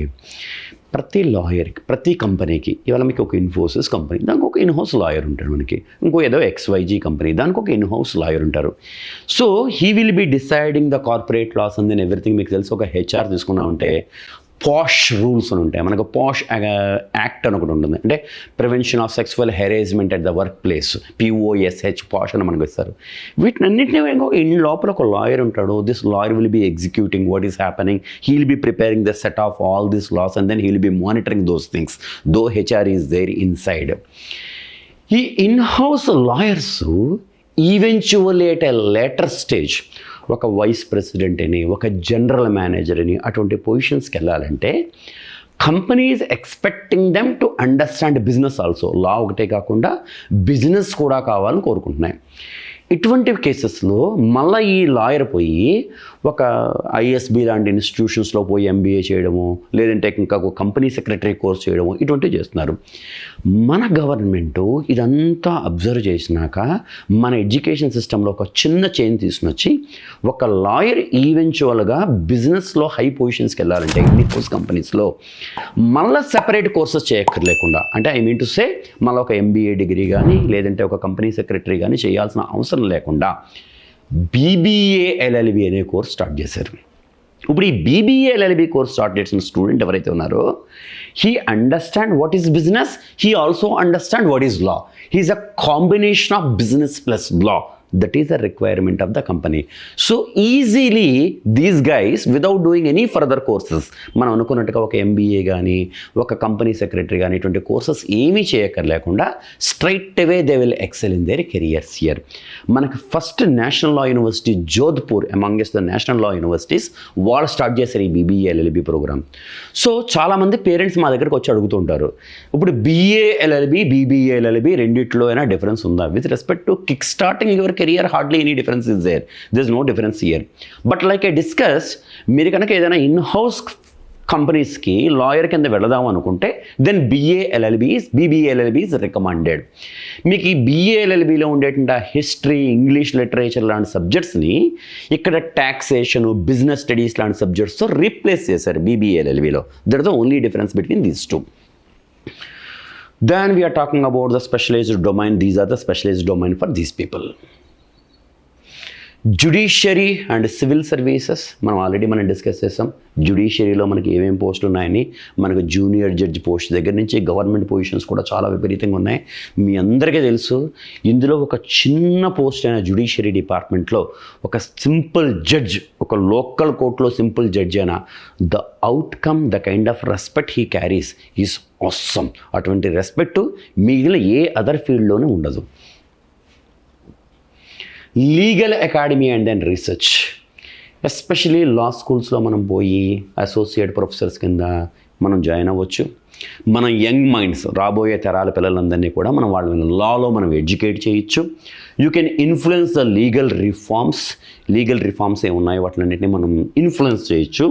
ప్రతి లాయర్కి ప్రతి కంపెనీకి ఇవాళ మీకు ఒక ఇన్ఫోసిస్ కంపెనీ దానికి ఒక ఇన్ హౌస్ లాయర్ ఉంటాడు, మనకి ఇంకో ఏదో XYG కంపెనీ దానికి ఒక ఇన్ హౌస్ లాయర్ ఉంటారు. So he will be deciding the corporate laws and then everything. మీకు తెలిసి ఒక HR తీసుకున్నామంటే పాష్ రూల్స్ అని ఉంటాయి. మనకు పాష్ యాక్ట్ అని ఒకటి ఉంటుంది, అంటే prevention of sexual harassment at the work place, POSH POSH అని మనకు ఇస్తారు. వీటినన్నింటినీ ఇన్ లోపల ఒక లాయర్ ఉంటాడు. This lawyer will be executing what is happening, he will be preparing the set of all this laws and then he will be monitoring those things though HR is there inside. ఈ in house lawyers eventually at a later stage ఒక vice president అని, ఒక general manager అని అటువంటి పొజిషన్స్కి వెళ్ళాలంటే company is expecting them to understand business also. Law ఒకటే కాకుండా బిజినెస్ కూడా కావాలని కోరుకుంటున్నాయి. ఇటువంటి కేసెస్లో మళ్ళీ ఈ లాయర్ పోయి ఒక ISB లాంటి ఇన్స్టిట్యూషన్స్లో పోయి MBA చేయడము, లేదంటే ఇంకా ఒక కంపెనీ సెక్రటరీ కోర్స్ చేయడము, ఇటువంటివి చేస్తున్నారు. మన గవర్నమెంటు ఇదంతా అబ్జర్వ్ చేసినాక మన ఎడ్యుకేషన్ సిస్టంలో ఒక చిన్న చేంజ్ తీసుకుని ఒక లాయర్ ఈవెన్చువల్గా బిజినెస్లో హై పొజిషన్స్కి వెళ్ళాలంటే ఇన్ని హౌస్ కంపెనీస్లో మళ్ళీ సెపరేట్ కోర్సెస్ చేయక్కర్లేకుండా, అంటే ఐ మీన్ టు సే మళ్ళీ ఒక MBA డిగ్రీ కానీ లేదంటే ఒక కంపెనీ సెక్రటరీ కానీ చేయాల్సిన అవసరం లేకుండా BBA LLB అనే కోర్స్ స్టార్ట్ చేశారు. ఇప్పుడు ఈ BBA LLB కోర్స్ స్టార్ట్ చేసిన స్టూడెంట్ ఎవరైతే ఉన్నారో he understand what is business, he also understand what is law. He is a combination of business plus law. That is the requirement of the company. So easily these guys without doing any further courses, మనం అనుకున్నట్టుగా ఒక MBA కానీ ఒక company secretary కానీ ఇటువంటి courses ఏమీ చేయక్కర్లేకుండా straightaway they will excel in their careers here. మనకు first national law university Jodhpur amongst the national law universities వాళ్ళు స్టార్ట్ చేశారు ఈ BBA LLB ప్రోగ్రామ్. సో చాలామంది పేరెంట్స్ మా దగ్గరకు వచ్చి అడుగుతుంటారు, ఇప్పుడు BA LLB BBA LLB రెండిట్లో అయినా డిఫరెన్స్ ఉందా? With respect to kick starting your career hardly any difference is there. There's no difference here. But like I discussed, మీరు కనుక ఏదైనా ఇన్-హౌస్ కంపెనీస్కి లాయర్ కింద వెళదాం అనుకుంటే then BBA LLB is recommended. మీకు ఈ BA LLBలో ఉండేటువంటి హిస్టరీ, ఇంగ్లీష్ లిటరేచర్ లాంటి సబ్జెక్ట్స్ని ఇక్కడ టాక్సేషన్, బిజినెస్ స్టడీస్ లాంటి సబ్జెక్ట్స్తో రీప్లేస్ చేశారు BBA LLBలో. That is the only difference between these two. Then we are talking about the specialized domain. These are the specialized domain for these people. Judiciary and civil services మనం discuss చేసాం. జ్యుడిషియరీలో మనకి ఏమేమి పోస్టులు ఉన్నాయని, మనకు junior judge post దగ్గర నుంచి government positions కూడా చాలా విపరీతంగా ఉన్నాయి. మీ అందరికీ తెలుసు, ఇందులో ఒక చిన్న పోస్ట్ అయిన జ్యుడిషియరీ డిపార్ట్మెంట్లో ఒక సింపుల్ జడ్జ్, ఒక లోకల్ కోర్టులో సింపుల్ జడ్జ్ అయినా the outcome, the kind of respect he carries is awesome. అటువంటి రెస్పెక్ట్ మిగిలిన ఏ అదర్ ఫీల్డ్లోనే ఉండదు. Legal academy and then research, especially law స్కూల్స్లో మనం పోయి అసోసియేట్ ప్రొఫెసర్స్ కింద మనం జాయిన్ అవ్వచ్చు. మన యంగ్ మైండ్స్, రాబోయే తరాల పిల్లలందరినీ కూడా మనం వాళ్ళని లాలో మనం ఎడ్యుకేట్ చేయొచ్చు. You can influence the legal reforms ఏమున్నాయో వాటిలన్నింటినీ మనం ఇన్ఫ్లుయెన్స్ చేయొచ్చు.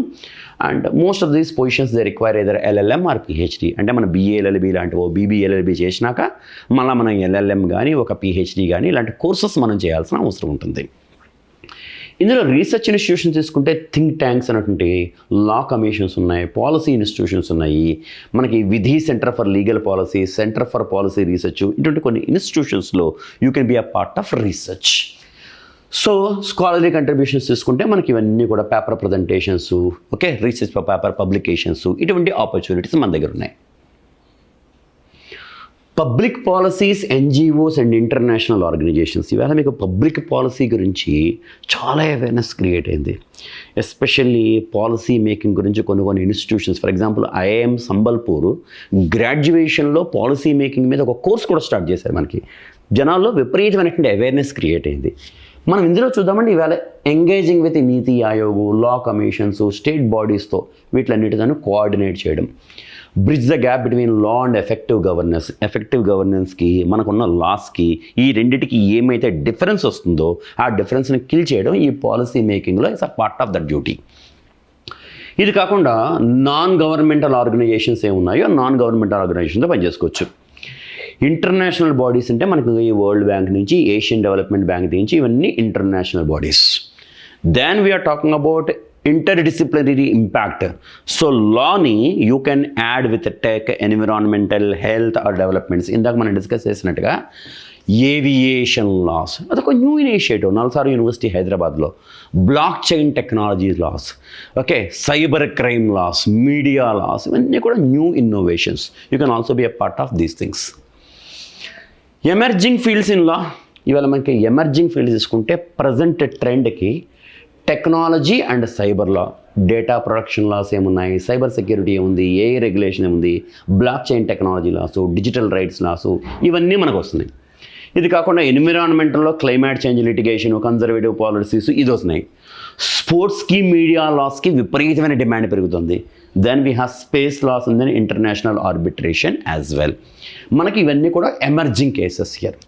And most of these positions they require either LLM or PhD. అంటే మన BA LLB లాంటివో BB LLB చేసినాక మళ్ళీ మనం LLM కానీ ఒక PhD కానీ ఇలాంటి కోర్సెస్ మనం చేయాల్సిన అవసరం ఉంటుంది. ఇందులో రీసెర్చ్ ఇన్స్టిట్యూషన్స్ తీసుకుంటే థింక్ ట్యాంక్స్ అనేటువంటి లా కమిషన్స్ ఉన్నాయి, పాలసీ ఇన్స్టిట్యూషన్స్ ఉన్నాయి, మనకి Vidhi centre for legal policy, centre for policy research, ఇటువంటి కొన్ని ఇన్స్టిట్యూషన్స్లో you can be a part of research. So scholarly contributions తీసుకుంటే మనకి ఇవన్నీ కూడా paper presentations, okay, research paper publications, ఇటువంటి ఆపర్చునిటీస్ మన దగ్గర ఉన్నాయి. Public policies, NGOs and international organisations, ఇవాళ మీకు పబ్లిక్ పాలసీ గురించి చాలా అవేర్నెస్ క్రియేట్ అయింది. ఎస్పెషల్లీ పాలసీ మేకింగ్ గురించి కొన్ని institutions, for example IIM Sambalpur గ్రాడ్యుయేషన్లో పాలసీ మేకింగ్ మీద ఒక కోర్స్ కూడా స్టార్ట్ చేశారు. మనకి జనాల్లో విపరీతమైనటువంటి అవేర్నెస్ క్రియేట్ అయింది. మనం ఇందులో చూద్దామండి, ఇవాళ engaging with NITI Aayog, law commissions, state బాడీస్తో వీటిలన్నిటితో కోఆర్డినేట్ చేయడం, bridge the gap between law and effective గవర్నెన్స్కి మనకున్న లాస్కి ఈ రెండింటికి ఏమైతే డిఫరెన్స్ వస్తుందో ఆ డిఫరెన్స్ని కిల్ చేయడం ఈ పాలసీ మేకింగ్లో it's a part of that duty. ఇది కాకుండా నాన్ గవర్నమెంటల్ ఆర్గనైజేషన్స్ ఏమున్నాయో నాన్ గవర్నమెంటల్ ఆర్గనైజేషన్తో పనిచేసుకోవచ్చు. ఇంటర్నేషనల్ బాడీస్ అంటే మనకు ఈ వరల్డ్ బ్యాంక్ నుంచి, ఏషియన్ డెవలప్మెంట్ బ్యాంక్ నుంచి, ఇవన్నీ international bodies. Then we are talking about interdisciplinary impact. So లాని you can add with tech, environmental, health or developments. ఇందాక మనం డిస్కస్ చేసినట్టుగా ఏవియేషన్ లాస్, అదొక న్యూ ఇనిషియేటివ్ నల్సార్ యూనివర్సిటీ హైదరాబాద్లో. Blockchain technology loss, okay, cyber crime laws, media laws, ఇవన్నీ కూడా new innovations. You can also be a part of these things. Emerging fields in law, ఇవాళ మనకి emerging fields తీసుకుంటే present ట్రెండ్కి technology and cyber law, data production laws ఏమున్నాయి, cyber security ఏముంది, AI regulation ఏముంది, blockchain technology laws, digital rights laws, ఇవన్నీ మనకు వస్తున్నాయి. ఇది కాకుండా ఎన్విరాన్మెంటల్లో climate change litigation, conservative policies ఇది వస్తున్నాయి. స్పోర్ట్స్కి, మీడియా లాస్కి విపరీతమైన డిమాండ్ పెరుగుతుంది. Then we have space laws and then international arbitration as well. మనకి ఇవన్నీ కూడా ఎమర్జింగ్ కేసెస్ హియర్.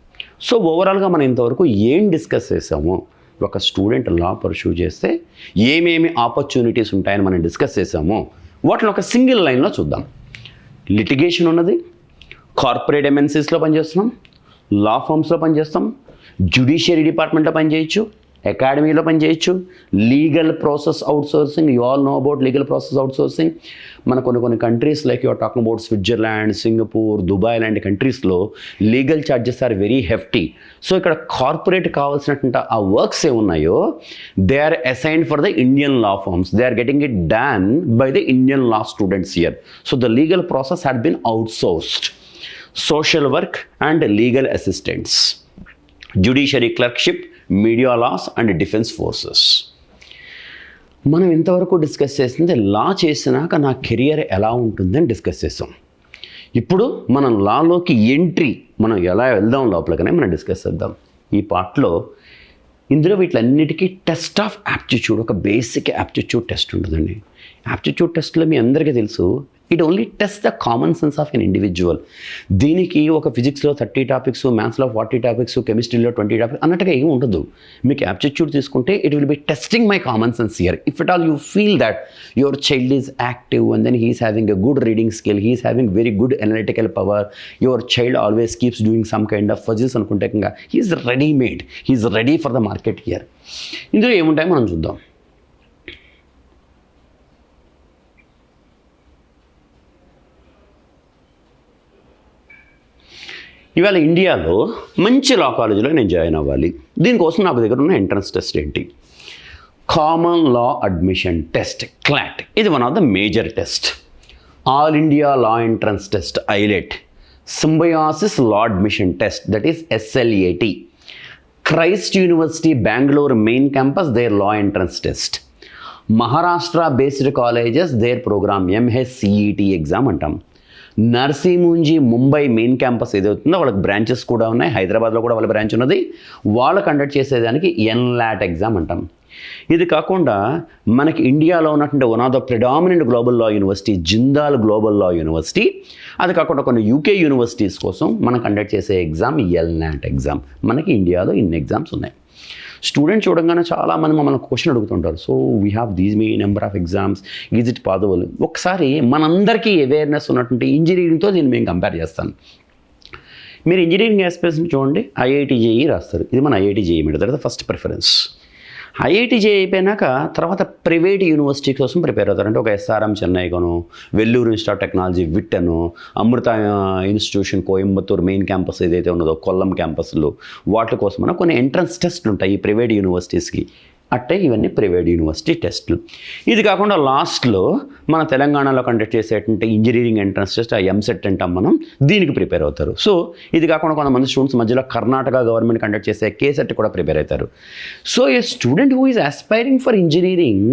సో ఓవరాల్గా మనం ఇంతవరకు ఏం డిస్కస్ చేసామో, ఒక స్టూడెంట్ లా పర్సూ చేస్తే ఏమేమి ఆపర్చునిటీస్ ఉంటాయని మనం డిస్కస్ చేసామో వాటిని ఒక సింగిల్ లైన్లో చూద్దాం. లిటిగేషన్ ఉన్నది, కార్పొరేట్ MNCస్లో పనిచేస్తున్నాం, లా ఫర్మ్స్లో పనిచేస్తాం, జ్యుడిషియరీ డిపార్ట్మెంట్లో పనిచేయచ్చు, అకాడమీలో పనిచేయచ్చు, legal process outsourcing, you all know about legal process outsourcing. మన కొన్ని countries like you're talking about Switzerland, Singapore, Dubai లాంటి కంట్రీస్లో legal charges are very hefty. So ఇక్కడ కార్పొరేట్ కావాల్సినటువంటి ఆ వర్క్స్ ఏమున్నాయో they are assigned for the Indian law firms. They are getting it done by the Indian law students here. So the legal process had been outsourced. Social work and legal assistants, judiciary clerkship, media laws and defence forces. మనం ఇంతవరకు discuss చేసింది లా చేసినాక నా career ఎలా ఉంటుందని discuss చేసాం. ఇప్పుడు మనం లాలోకి ఎంట్రీ మనం ఎలా వెళ్దాం లోపలికనే మనం డిస్కస్ చేద్దాం. ఈ పార్ట్లో ఇందులో వీటిలన్నిటికీ టెస్ట్ ఆఫ్ యాప్టిట్యూడ్, ఒక బేసిక్ యాప్టిట్యూడ్ టెస్ట్ ఉంటుందండి. యాప్టిట్యూడ్ టెస్ట్లో మీ అందరికీ తెలుసు, it only test the common sense of an individual. దీనికి ఒక ఫిజిక్స్లో 30 టాపిక్స్, మ్యాథ్స్లో 40 టాపిక్స్, కెమిస్ట్రీలో 20 టాపిక్స్ అన్నట్టుగా ఏమి ఉండదు. మీకు యాప్టిట్యూడ్ తీసుకుంటే it will be testing my common sense here. If it all you feel that your child is active and then he is having a good reading skill, he is having very good analytical power, your child always keeps doing some kind of puzzles అనుకుంటే ఇంకా he is readymade, he is ready for the market here. ఇందులో ఏముంటాయో మనం చూద్దాం. ఇవాళ ఇండియాలో మంచి లా కాలేజీలో నేను జాయిన్ అవ్వాలి. దీనికోసం నాకు దగ్గర ఉన్న ఎంట్రన్స్ టెస్ట్ ఏంటి? Common law admission test, clot. ఇది one of the major test. All India law entrance test, islet. Symbiosis law admission test, that is SLAT. Christ University Bengaluru main campus, there law entrance test. Maharashtra based colleges, there programme MSCET exam అంటాం. నర్సీముంజి Mumbai main campus ఏదవుతుందో వాళ్ళకి branches కూడా ఉన్నాయి, హైదరాబాద్లో కూడా వాళ్ళ branch ఉన్నది. వాళ్ళు conduct చేసేదానికి NLAT ఎగ్జామ్ అంటాం. ఇది కాకుండా మనకి ఇండియాలో ఉన్నటువంటి one of the predominant global Law university Jindal Global Law university. అది కాకుండా కొన్ని UK యూనివర్సిటీస్ కోసం మనం కండక్ట్ చేసే ఎగ్జామ్ LNAT ఎగ్జామ్. మనకి ఇండియాలో ఇన్ని ఎగ్జామ్స్ ఉన్నాయి. స్టూడెంట్ చూడంగానే చాలామంది మమ్మల్ని క్వశ్చన్ అడుగుతుంటారు, so we have these me number of exams, is it possible? ఒకసారి మనందరికీ అవేర్నెస్ ఉన్నటువంటి ఇంజనీరింగ్తో దీన్ని మేము కంపేర్ చేస్తాను. మీరు ఇంజనీరింగ్ ఆస్పిరెంట్స్ చూడండి, IIT JEE రాస్తారు. ఇది మన IIT JEE మీద, that first preference. IIT JEE అయిపోయినాక తర్వాత ప్రైవేట్ యూనివర్సిటీ కోసం ప్రిపేర్ అవుతారు. అంటే ఒక SRM చెన్నైకను, వెల్లూరు ఇన్స్టిట్యూట్ ఆఫ్ టెక్నాలజీ విట్టను, Amrita institution Coimbatore main campus ఏదైతే ఉన్నదో కొల్లం క్యాంపస్లు, వాటి కోసం కొన్ని ఎంట్రన్స్ టెస్ట్లు ఉంటాయి ఈ ప్రైవేట్ యూనివర్సిటీస్కి. అట్టే ఇవన్నీ ప్రైవేట్ యూనివర్సిటీ టెస్ట్లు. ఇది కాకుండా లాస్ట్లో మన తెలంగాణలో కండక్ట్ చేసేటువంటి ఇంజనీరింగ్ ఎంట్రన్స్ టెస్ట్, ఆ MSET అంటాం మనం, దీనికి ప్రిపేర్ అవుతారు. సో ఇది కాకుండా కొంతమంది స్టూడెంట్స్ మధ్యలో కర్ణాటక గవర్నమెంట్ కండక్ట్ చేసే KSET కూడా ప్రిపేర్ అవుతారు. So a student who is aspiring for engineering,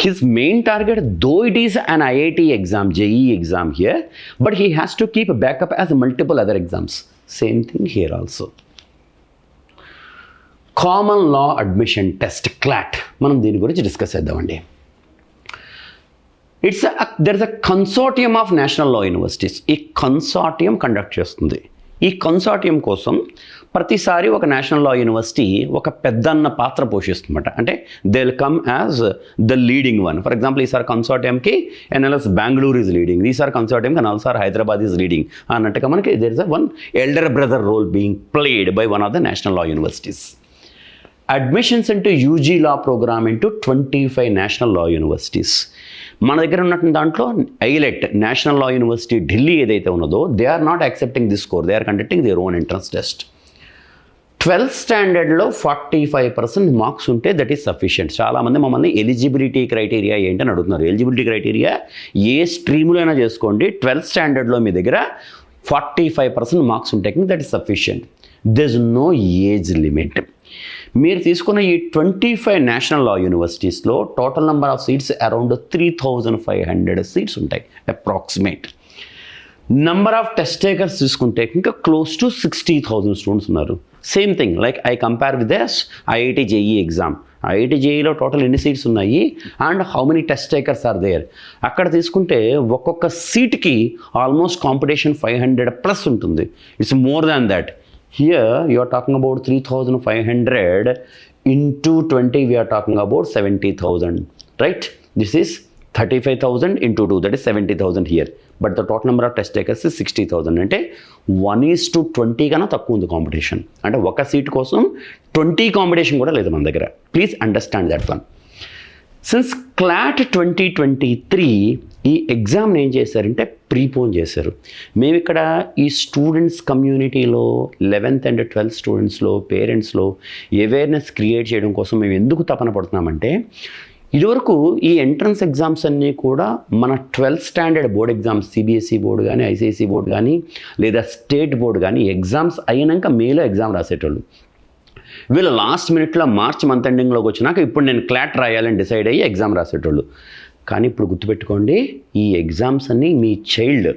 his main target though it is an IIT exam, JEE exam here, but he has to keep backup as multiple other exams. Same thing here also. Common law admission test, CLAT, మనం దీని గురించి discuss చేద్దామండి. There is a consortium of national law universities. ఈ consortium conduct చేస్తుంది. ఈ consortium కోసం ప్రతిసారి ఒక నేషనల్ లా యూనివర్సిటీ ఒక పెద్దన్న పాత్ర పోషిస్తుందన్నమాట. అంటే they will come as the leading one. For example ఈసారి కన్సార్టియంకి NLS బెంగళూరు ఈజ్ లీడింగ్, ఈసారి కన్సార్టియంకి నల్సార్ హైదరాబాద్ ఈజ్ లీడింగ్ అన్నట్టుగా మనకి there is a one elder brother role being played by one of the national law universities. Admissions into UG law program into 25 national law universities. మన దగ్గర ఉన్నటువంటి దాంట్లో AILET national law university Delhi ఏదైతే ఉన్నదో, they are not accepting this score, they are conducting their own entrance test. 12th స్టాండర్డ్లో 45% marks ఉంటే that is sufficient. చాలామంది మమ్మల్ని ఎలిజిబిలిటీ క్రైటీరియా ఏంటని అడుగుతున్నారు. ఎలిజిబిలిటీ క్రైటీరియా ఏ స్ట్రీమ్లో అయినా చేసుకోండి, 12th స్టాండర్డ్లో మీ దగ్గర 45% మార్క్స్ ఉంటే that is sufficient. There is no age limit. మీరు తీసుకున్న ఈ 25 నేషనల్ లా యూనివర్సిటీస్లో total number of seats around 3500 seats ఉంటాయి approximate. Number of test takers తీసుకుంటే ఇంకా క్లోజ్ టు 60,000 స్టూడెంట్స్ ఉన్నారు. Same thing like I compare with this IIT JEE exam. IIT JEEలో total ఎన్ని సీట్స్ ఉన్నాయి and how many test takers are there. అక్కడ తీసుకుంటే ఒక్కొక్క సీట్కి ఆల్మోస్ట్ కాంపిటీషన్ 500+ ఉంటుంది. It's more than that. Here you are talking about 3,500 into 20, we are talking about 70,000, right? This is 35,000 into 2, that is 70,000 here. But the total number of test takers is 60,000. అంటే 1:20 కన్నా తక్కువ ఉంది competition. అంటే ఒక seat కోసం 20 competition కూడా లేదు మన దగ్గర. Please understand that one. Since clot 2023 ఈ ఎగ్జామ్ని ఏం చేశారంటే ప్రీపోన్ చేశారు. మేము ఇక్కడ ఈ స్టూడెంట్స్ కమ్యూనిటీలో 11th and 12th స్టూడెంట్స్లో పేరెంట్స్లో అవేర్నెస్ క్రియేట్ చేయడం కోసం మేము ఎందుకు తపన పడుతున్నామంటే, ఇదివరకు ఈ ఎంట్రన్స్ ఎగ్జామ్స్ అన్నీ కూడా మన 12th standard board exams, CBSE board కానీ ICSE బోర్డు కానీ లేదా స్టేట్ బోర్డు కానీ ఎగ్జామ్స్ అయినాక మేలో ఎగ్జామ్ రాసేటోళ్ళు. వీళ్ళు లాస్ట్ మినిట్లో మార్చ్ మంత్ ఎండింగ్లోకి వచ్చినాక ఇప్పుడు నేను క్లాట్ రాయాలని డిసైడ్ అయ్యి ఎగ్జామ్ రాసేటోళ్ళు. కానీ ఇప్పుడు గుర్తుపెట్టుకోండి, ఈ ఎగ్జామ్స్ అన్నీ మీ child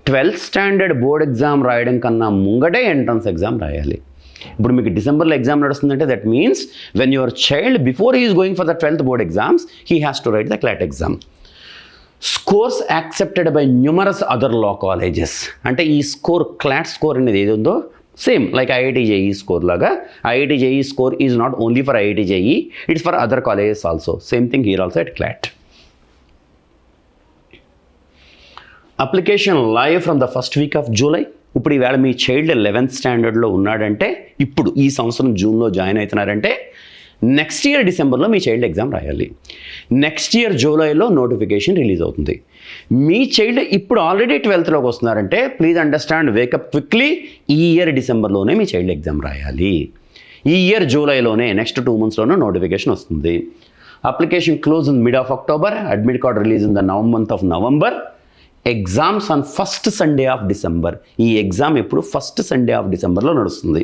12th standard board exam రాయడం కన్నా ముంగటే ఎంట్రన్స్ ఎగ్జామ్ రాయాలి. ఇప్పుడు మీకు డిసెంబర్లో ఎగ్జామ్ నడుస్తుందంటే that means when your child before he is going for the 12th board exams he has to write the CLAT exam. Scores accepted by numerous other law colleges. అంటే ఈ score, CLAT score అనేది ఏది ఉందో same like IIT JEE score లాగా, IIT JEE score is not only for IIT JEE, it's for other colleges also. Same thing here also at clot. Application live from the first week off July. ఇప్పుడు ఈవేళ మీ child 11th స్టాండర్డ్లో ఉన్నాడంటే, ఇప్పుడు ఈ సంవత్సరం జూన్లో join అవుతున్నారంటే next year డిసెంబర్లో మీ child exam రాయాలి. Next year జూలైలో నోటిఫికేషన్ రిలీజ్ అవుతుంది. మీ చైల్డ్ ఇప్పుడు ఆల్రెడీ 12th వస్తున్నారంటే ప్లీజ్ అండర్స్టాండ్, వేకప్ క్విక్లీ. ఈ ఇయర్ డిసెంబర్లోనే మీ చైల్డ్ ఎగ్జామ్ రాయాలి. ఈ ఇయర్ జూలైలోనే, నెక్స్ట్ 2 monthsలోనే నోటిఫికేషన్ వస్తుంది. Application close in mid of October, admit card release in the month of November, exams on first Sunday off December. ఈ exam ఎప్పుడు first Sunday off డిసెంబర్లో నడుస్తుంది.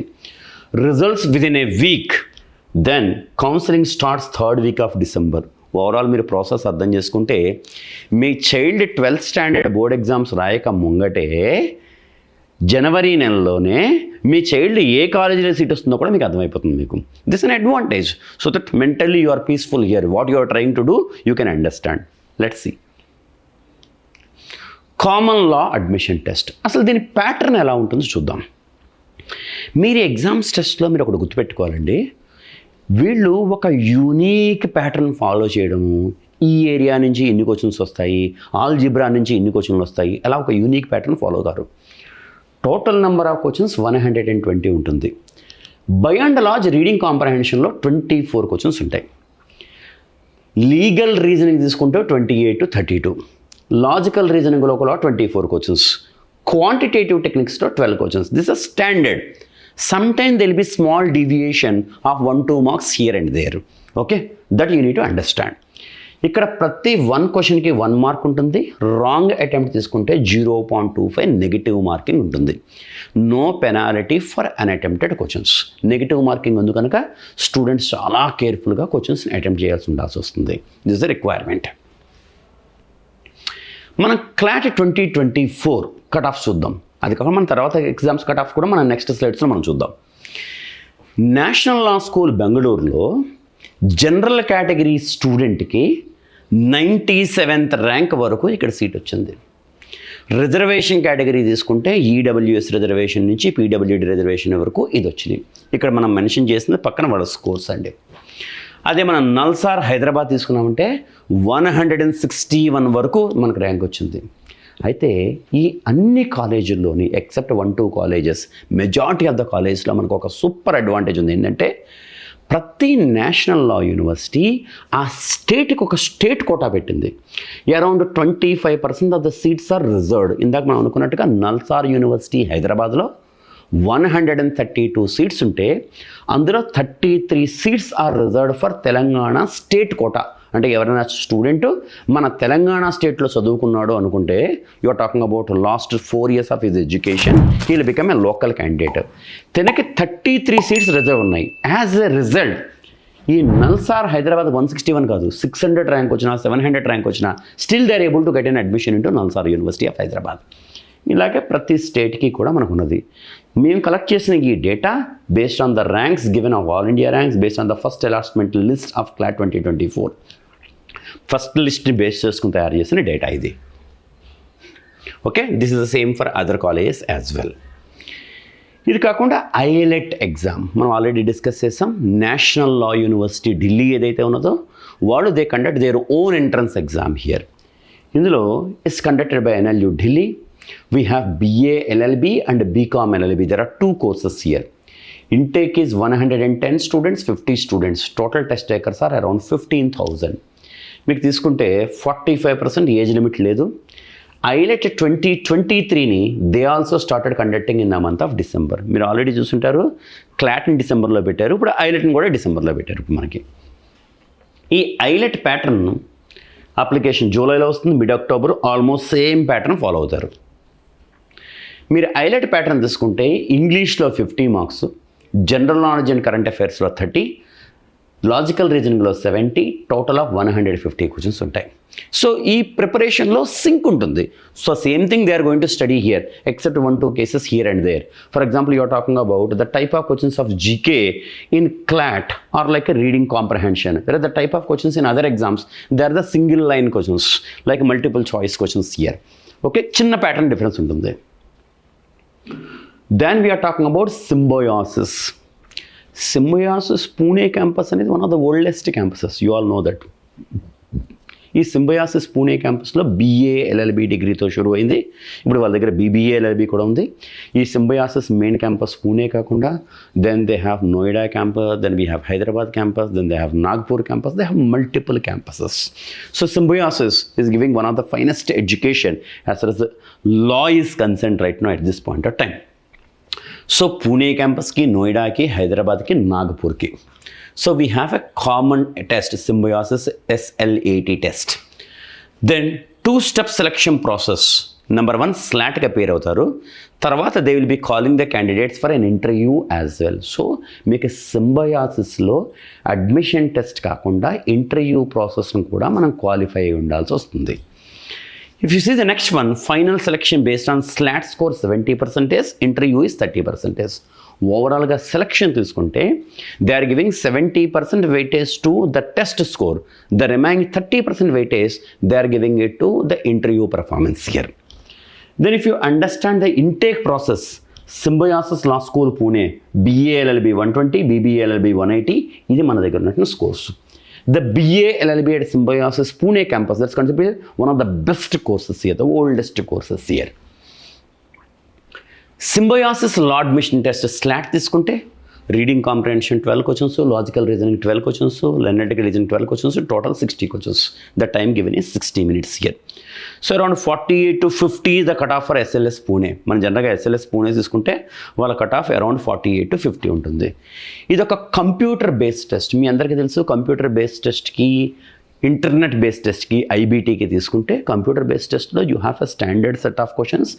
Results within A week. Then counselling starts 3rd week of December. Overall మీరు process అర్థం చేసుకుంటే మీ child 12th standard board exams రాయక ముంగటే జనవరి నెలలోనే మీ చైల్డ్ ఏ కాలేజీలో సీట్ వస్తుందో కూడా మీకు అర్థమైపోతుంది. మీకు this an advantage. So that mentally you are peaceful here. What you are trying to do you can understand. Let's see. Common law admission test. అసలు దీని ప్యాటర్న్ ఎలా ఉంటుందో చూద్దాం. మీరు ఎగ్జామ్స్ టెస్ట్లో మీరు ఒకటి గుర్తుపెట్టుకోవాలండి. వీళ్ళు ఒక యూనిక్ ప్యాటర్న్ ఫాలో చేయడము, ఈ ఏరియా నుంచి ఇన్ని క్వశ్చన్స్ వస్తాయి, ఆల్జిబ్రా నుంచి ఇన్ని క్వశ్చన్లు వస్తాయి, అలా ఒక యూనిక్ ప్యాటర్న్ ఫాలో కారు. టోటల్ నెంబర్ ఆఫ్ క్వశ్చన్స్ 120 ఉంటుంది. బై అండ్ లార్జ్ రీడింగ్ కాంప్రహెన్షన్లో 24 క్వశ్చన్స్ ఉంటాయి. లీగల్ రీజనింగ్ తీసుకుంటే 28 to 32, లాజికల్ రీజనింగ్లో కూడా 24 క్వశ్చన్స్, క్వాంటిటేటివ్ టెక్నిక్స్లో 12 questions. This is standard. Sometimes there will be small deviation of 1-2 marks here and there. Okay, that you need to understand. ఇక్కడ ప్రతి 1 క్వశ్చన్కి 1 mark ఉంటుంది. రాంగ్ అటెంప్ట్ తీసుకుంటే 0.25 నెగిటివ్ మార్కింగ్ ఉంటుంది. No penalty for unattempted questions. Negative marking ఉంది కనుక students చాలా కేర్ఫుల్గా క్వశ్చన్స్ అటెంప్ట్ చేయాల్సి వస్తుంది. This is the requirement. మనం క్లాట్ 2024 కట్ ఆఫ్ చూద్దాం. అది కాకుండా మన తర్వాత ఎగ్జామ్స్ కట్ ఆఫ్ కూడా మన నెక్స్ట్ స్లైడ్స్లో మనం చూద్దాం. నేషనల్ లా స్కూల్ బెంగళూరులో జనరల్ కేటగిరీ స్టూడెంట్కి 97th ర్యాంక్ వరకు ఇక్కడ సీట్ వచ్చింది. రిజర్వేషన్ కేటగిరీ తీసుకుంటే ఈడబ్ల్యూఎస్ రిజర్వేషన్ నుంచి పీడబ్ల్యూడి రిజర్వేషన్ వరకు ఇది వచ్చినాయి. ఇక్కడ మనం మెన్షన్ చేసింది పక్కన వాళ్ళ స్కోర్స్ అండి. అదే మనం నల్సార్ హైదరాబాద్ తీసుకున్నామంటే 161 వరకు మనకు ర్యాంక్ వచ్చింది. అయితే ఈ అన్ని కాలేజీల్లోని except 1-2 colleges, majority of the కాలేజెస్లో మనకు ఒక సూపర్ అడ్వాంటేజ్ ఉంది. ఏంటంటే ప్రతి నేషనల్ లా యూనివర్సిటీ ఆ స్టేట్కి ఒక స్టేట్ కోటా పెట్టింది. Around 25% of the seats are reserved. ఇందాక మనం అనుకున్నట్టుగా నల్సార్ యూనివర్సిటీ హైదరాబాద్లో 132 సీట్స్ ఉంటే అందులో 33 seats are reserved for Telangana state quota. అంటే ఎవరైనా స్టూడెంట్ మన తెలంగాణ స్టేట్లో చదువుకున్నాడు అనుకుంటే you are talking about last 4 years of his education, he will become a local candidate. తనకి 33 సీట్స్ రిజర్వ్ ఉన్నాయి. యాజ్ ఎ రిజల్ట్ ఈ నల్సార్ హైదరాబాద్ 161 కాదు, 600 ర్యాంక్ వచ్చినా 700 ర్యాంక్ వచ్చినా still they are able to get an admission into NALSAR university of Hyderabad. ఇలాగే ప్రతి స్టేట్కి కూడా మనకు ఉన్నది. మేము కలెక్ట్ చేసిన ఈ data based on the ranks given of all India ranks, based on the first allotment list of CLAT 2024. First లిస్ట్ని బేస్ చేసుకుని తయారు చేసిన డేటా ఇది. Okay, this is the same for other colleges as well. ఇది కాకుండా AILET exam మనం already discuss చేసాం. National law university Delhi ఏదైతే ఉన్నదో వాళ్ళు they conduct their own entrance exam here. ఇందులో is conducted by NLU Delhi. We have BA LLB and BCom LLB. There are 2 courses here. Intake is 110 students, 50 students. Total test takers are around 15,000. మీకు తీసుకుంటే 45% age limit లేదు. AILET 2023ని they also started conducting in the month of December. మీరు already చూసుంటారు, క్లాట్ని డిసెంబర్లో పెట్టారు, ఇప్పుడు ఐలెట్ని కూడా డిసెంబర్లో పెట్టారు. మనకి ఈ ఐలెట్ ప్యాటర్న్ అప్లికేషన్ జూలైలో వస్తుంది, mid October, almost same pattern follow అవుతారు. మీరు ఐలెట్ ప్యాటర్న్ తీసుకుంటే ఇంగ్లీష్లో 50 marks, general knowledge and current అఫైర్స్లో 30, లాజికల్ రీజనింగ్లో 70, టోటల్ ఆఫ్ 150 క్వశ్చన్స్ ఉంటాయి. సో ఈ ప్రిపరేషన్లో సింక్ ఉంటుంది. So same thing they are going to study here except 1-2 cases here and there. For example, you are talking about the type of questions of GK in CLAT or like a reading comprehension. Whereas the type of questions in other exams, they are the single line questions like multiple choice questions here. Okay, చిన్న pattern difference ఉంటుంది. Then we are talking about Symbiosis. Symbiosis Pune campus అనేది one of the oldest campuses. You all know that. ఈ Symbiosis Pune క్యాంపస్లో BA LLB డిగ్రీతో షురు అయింది. ఇప్పుడు వాళ్ళ దగ్గర BBA LLB కూడా ఉంది. ఈ సింబయాసిస్ మెయిన్ క్యాంపస్ పూణే కాకుండా then they have Noida campus, then we have Hyderabad campus, then they have Nagpur campus, they have multiple campuses. So Symbiosis is giving one of the finest education as for as the law is concerned right now at this point of time. So Pune క్యాంపస్కి, నోయిడాకి, హైదరాబాద్కి, నాగపూర్కి. So we have a common test, Symbiosis SLAT test. Then 2-step selection process. Number 1 స్లాట్కి appear అవుతారు. తర్వాత they will be calling the candidates for an interview as well. So మీకు సింబయాసిస్లో admission test కాకుండా ఇంటర్వ్యూ ప్రాసెస్ను కూడా మనం క్వాలిఫై అయి ఉండాల్సి వస్తుంది. If you see the next one, final selection based on SLAT score 70%, interview is 30%. ఓవరాల్గా సెలక్షన్ తీసుకుంటే they are giving 70% weightage to the test score, the remaining 30% weightage they are giving it to the interview performance here. Then if you understand the intake process, Symbiosis law school Pune BA LLB 120, BBA LLB 180, ఇది మన దగ్గర ఉన్నటువంటి scores. The BA LLB at Symbiosis Pune campus, that's considered one of the best courses here, the oldest courses here. Symbiosis law admission test SLAT తీసుకుంటే reading comprehension 12 questions, logical reasoning 12 questions, analytical reasoning 12 questions, total 60 questions. The time given is 60 minutes here. So around 48 to 50 is the cut off for SLS Pune. మనం జనరల్గా SLS Pune తీసుకుంటే వాళ్ళ cut off around 48 to 50 ఉంటుంది. ఇది ఒక computer based test. మీ అందరికీ తెలుసు కంప్యూటర్ బేస్డ్ టెస్ట్కి, ఇంటర్నెట్ బేస్డ్ టెస్ట్కి, IBTకి తీసుకుంటే కంప్యూటర్ బేస్డ్ టెస్ట్లో you have a standard set of questions,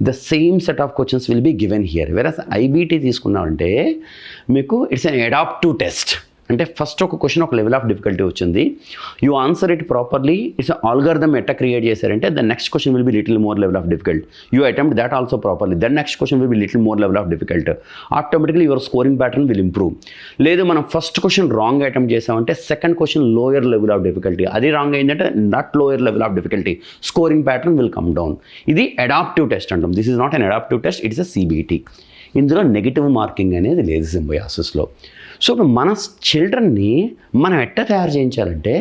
the same set of questions will be given here. Versus IBT తీసుకున్నామంటే మీకు ఇట్స్ అన్ అడాప్టివ్ టెస్ట్. అంటే ఫస్ట్ ఒక క్వశ్చన్ ఒక లెవెల్ ఆఫ్ డిఫికల్టీ వచ్చింది, you answer it properly, it's algorithm ఎట్లా create చేశారంటే the next question will be little more level of difficult, you attempt that also properly, then next question will be little more level of difficult, automatically your scoring pattern will improve. లేదు మనం first question wrong attempt చేసామంటే second question lower level of difficulty, అది wrong అయిందంటే not lower level of difficulty, scoring pattern will come down. ఇది adaptive test అంటాం. This is not an adaptive test, it's a CBT. ఇందులో negative marking అనేది లేదు సింబయాసిస్లో. So ఇప్పుడు మన చిల్డ్రన్ని మనం ఎట్లా తయారు చేయించాలంటే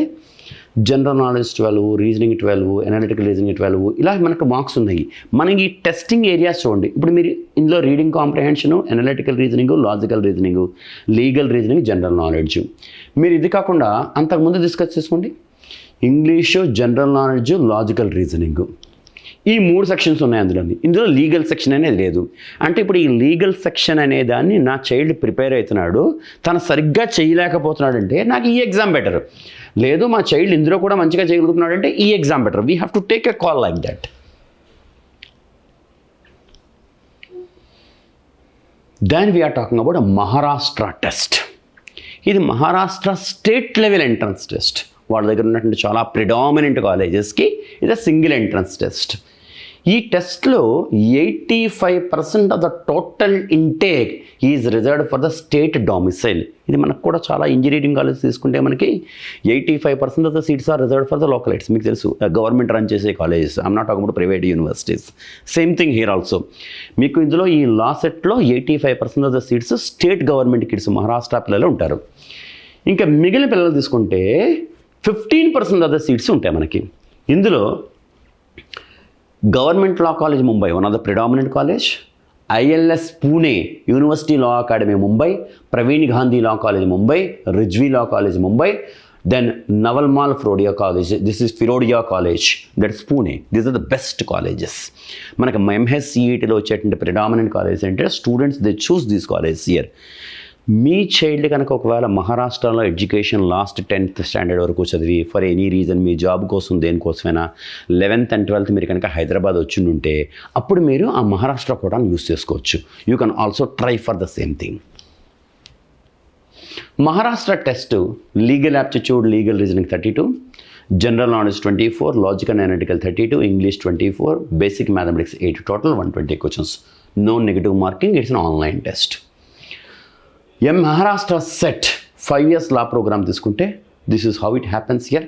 general knowledge 12, reasoning 12, analytical reasoning 12, ఇలా మనకు మార్క్స్ ఉన్నాయి. మనకి టెస్టింగ్ ఏరియాస్ చూడండి. ఇప్పుడు మీరు ఇందులో reading కాంప్రహెన్షను, analytical reasoning, logical reasoning, legal reasoning, general knowledge. మీరు ఇది కాకుండా అంతకుముందు డిస్కస్ చేసుకోండి, English, general knowledge, logical reasoning, ఈ 3 సెక్షన్స్ ఉన్నాయి అందులోని. ఇందులో లీగల్ సెక్షన్ అనేది లేదు. అంటే ఇప్పుడు ఈ లీగల్ సెక్షన్ అనే దాన్ని నా చైల్డ్ ప్రిపేర్ అవుతున్నాడు, తను సరిగ్గా చేయలేకపోతున్నాడు అంటే నాకు ఈ ఎగ్జామ్ బెటర్. లేదు మా చైల్డ్ ఇందులో కూడా మంచిగా చేయగలుగుతున్నాడు అంటే ఈ exam better. We have to take a call like that. Then we are talking about Maharashtra test. ఇది Maharashtra state level entrance test. వాళ్ళ దగ్గర ఉన్నటువంటి చాలా ప్రిడామినెంట్ కాలేజెస్కి ఇది సింగిల్ ఎంట్రన్స్ టెస్ట్. ఈ టెస్ట్లో 85% of the total intake is reserved for the state domicile. ఇది మనకు కూడా చాలా ఇంజనీరింగ్ కాలేజ్ తీసుకుంటే మనకి 85% of the seats are reserved for the localites. మీకు తెలుసు గవర్నమెంట్ రన్ చేసే colleges, I'm not talking about private universities. Same thing here also. మీకు ఇందులో ఈ లా సెట్లో 85% of the seats state government kids, Maharashtra పిల్లలు ఉంటారు. ఇంకా మిగిలిన పిల్లలు తీసుకుంటే 15% ఆఫ్ ద సీట్స్ ఉంటాయి మనకి. ఇందులో government law college Mumbai, one of the predominant college, ILS Pune, university law academy Mumbai, Praveen Gandhi law college Mumbai, Rizvi law college Mumbai, then Navalmal Firodia college, this is Firodia college, that's Pune. These are the best colleges. మనకి MSCETలో వచ్చేటువంటి ప్రిడామినెంట్ కాలేజ్ అంటే students they choose these colleges here. మీ child కనుక ఒకవేళ మహారాష్ట్రలో education last 10th standard వరకు చదివి for any reason me job కోసం దేనికోసమైనా 11th and 12th మీరు కనుక హైదరాబాద్ వచ్చి ఉంటే అప్పుడు మీరు ఆ మహారాష్ట్ర కోటాను యూస్ చేసుకోవచ్చు. You can also try for the same thing. Maharashtra test legal aptitude, legal reasoning 32, general knowledge 24, logical and analytical 32, English 24, basic mathematics 8, total 120 questions. No negative marking, it's an online test. Maharashtra CET 5 years law program తీసుకుంటే this is how it happens here.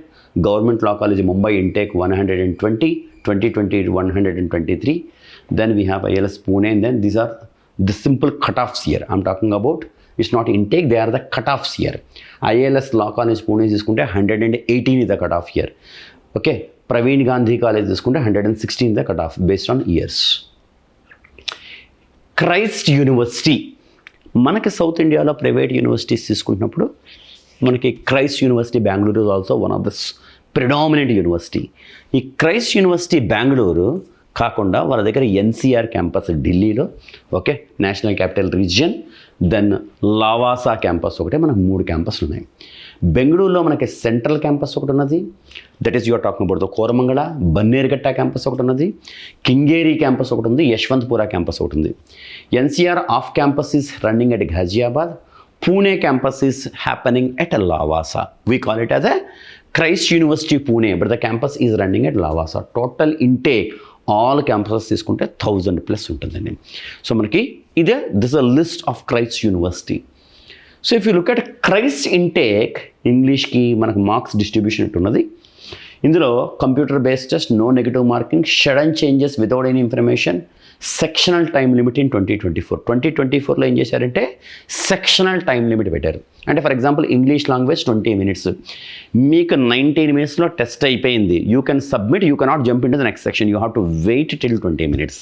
Government law college Mumbai intake 120, 2020 123, then we have ILS Pune, and then these are the simple cut offs here I'm talking about. It's not intake, they are the cut offs here. ILS law college Pune తీసుకుంటే 118 is the cut off here. Okay, Praveen Gandhi college తీసుకుంటే 116 the cut off based on years. Christ University, మనకి south ఇండియాలో private universities తీసుకుంటున్నప్పుడు మనకి Christ University Bengaluru is also one of the predominant university. ఈ Christ University Bengaluru కాకుండా వాళ్ళ దగ్గర ఎన్సీఆర్ క్యాంపస్ ఢిల్లీలో, okay, national capital region, then Lavasa campus ఒకటే, మనకు 3 క్యాంపస్లు ఉన్నాయి. బెంగళూరులో మనకి సెంట్రల్ క్యాంపస్ ఒకటి ఉన్నది, that is you are talking about the Koramangala. Bannerghatta campus ఒకటి ఉన్నది, కింగేరి క్యాంపస్ ఒకటి ఉంది, యశ్వంత్పుర క్యాంపస్ ఒకటి ఉంది. NCR of campus is running at Ghaziabad. Pune campus is happening at Lavasa. We call it as a Christ university Pune, but the campus is running at Lavasa. Total intake all campuses తీసుకుంటే 1000+ ఉంటుందండి. So మనకి ఇదే this a list of Christ university. So if you look at Christ intake, ఇంగ్లీష్కి మనకు marks distribution ఉన్నది. ఇందులో computer based test, no negative marking, sudden changes without any information, sectional time limit in 2024. 2024లో ఏం చేశారంటే sectional time limit పెట్టారు. అంటే for example English language 20 minutes, మీకు 19 minutesలో టెస్ట్ అయిపోయింది, you can submit, you cannot jump into the next section, you have to wait till 20 minutes.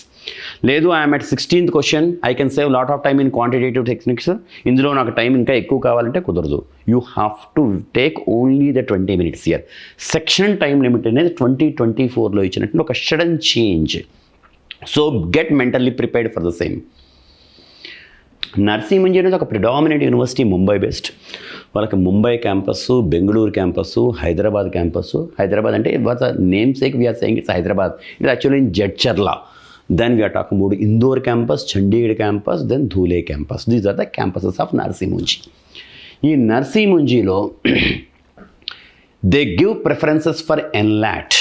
లేదు I'm at 16th question, I can save lot of time in quantitative techniques, ఇందులో నాకు time ఇంకా ఎక్కువ కావాలంటే కుదరదు. You have to take only the 20 minutes year. Section time limit అనేది 2024లో ఇచ్చినట్టు ఒక sudden change. So get mentally prepared for the same. Narsee Monjee అనేది ఒక ప్రిడామినెంట్ యూనివర్సిటీ, ముంబై బేస్డ్. వాళ్ళకి Mumbai campus, Bengaluru campus, Hyderabad campus. Hyderabad అంటే what name sake we are saying it's Hyderabad, it actually in Jadcherla. Then we are talking about Indore campus, Chandigarh campus, then Dhule campus. These are the campuses of Narsee Monjee. ఈ నర్సీ మంజీలో they give preferences for NLAT.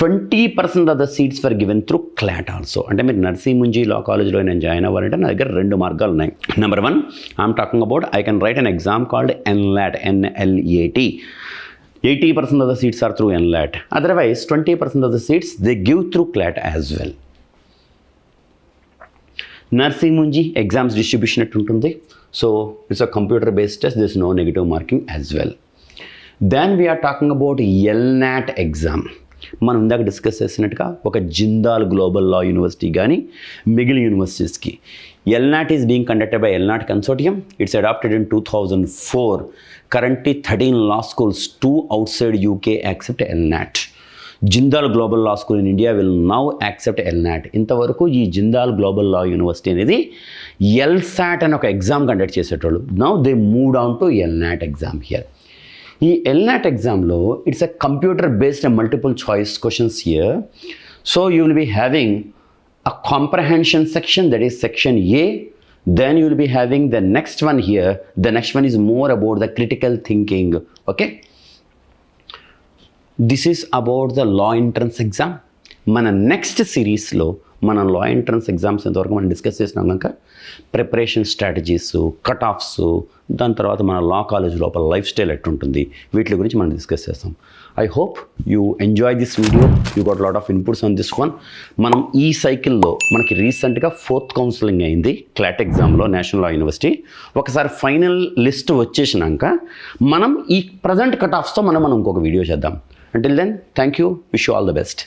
20% of the seats for given through CLAT also. అంటే మీరు నర్సీ Manji లా కాలేజ్లో నేను join అవ్వాలంటే నా దగ్గర 2 మార్గాలు ఉన్నాయి. Number 1, I'm talking about I can write an exam called NLAT, NLAT. 80% of the seats are through NLAT. Otherwise, 20% of the seats they give through CLAT as well. Nursing Munji exams distribution at ఉంటుంది. So it's a computer based test. There's no negative marking as well. Then we are talking about LNAT exam. మనం ఇందాక discuss చేసినట్టుగా ఒక Jindal Global Law university కానీ మిగిలిన యూనివర్సిటీస్కి LNAT is being conducted by LNAT Consortium. It's adopted in 2004. Currently 13 law schools, 2 outside UK accept LNAT. Jindal Global Law School in India will now accept LNAT. ఇంతవరకు ఈ Jindal Global Law University అనేది LSAT అని ఒక exam conduct చేసేటోళ్ళు. Now they moved on to LNAT exam here. ఈ LNAT ఎగ్జామ్లో it's a computer based multiple choice questions here. So you will be having a comprehension section, that is section A. Then you will be having the next one here. The next one is more about the critical thinking. Okay, this is about the law entrance exam. మన next సిరీస్లో మన లా entrance exams ఎంతవరకు మనం discuss చేసినాం కనుక preparation strategies, cut offs, దాని తర్వాత మన లా కాలేజ్ లోపల లైఫ్ స్టైల్ ఎట్టుంటుంది, వీటి గురించి మనం డిస్కస్ చేస్తాం. I hope you enjoy this video. You got lot of inputs on this one. మనం ఈ సైకిల్లో మనకి రీసెంట్గా 4th కౌన్సిలింగ్ అయింది క్లాట్ ఎగ్జామ్లో నేషనల్ లా యూనివర్సిటీ. ఒకసారి ఫైనల్ లిస్ట్ వచ్చేసినాక మనం ఈ ప్రజెంట్ కట్ ఆఫ్స్తో మనం ఇంకొక వీడియో చేద్దాం. Until then, thank you. Wish you all the best.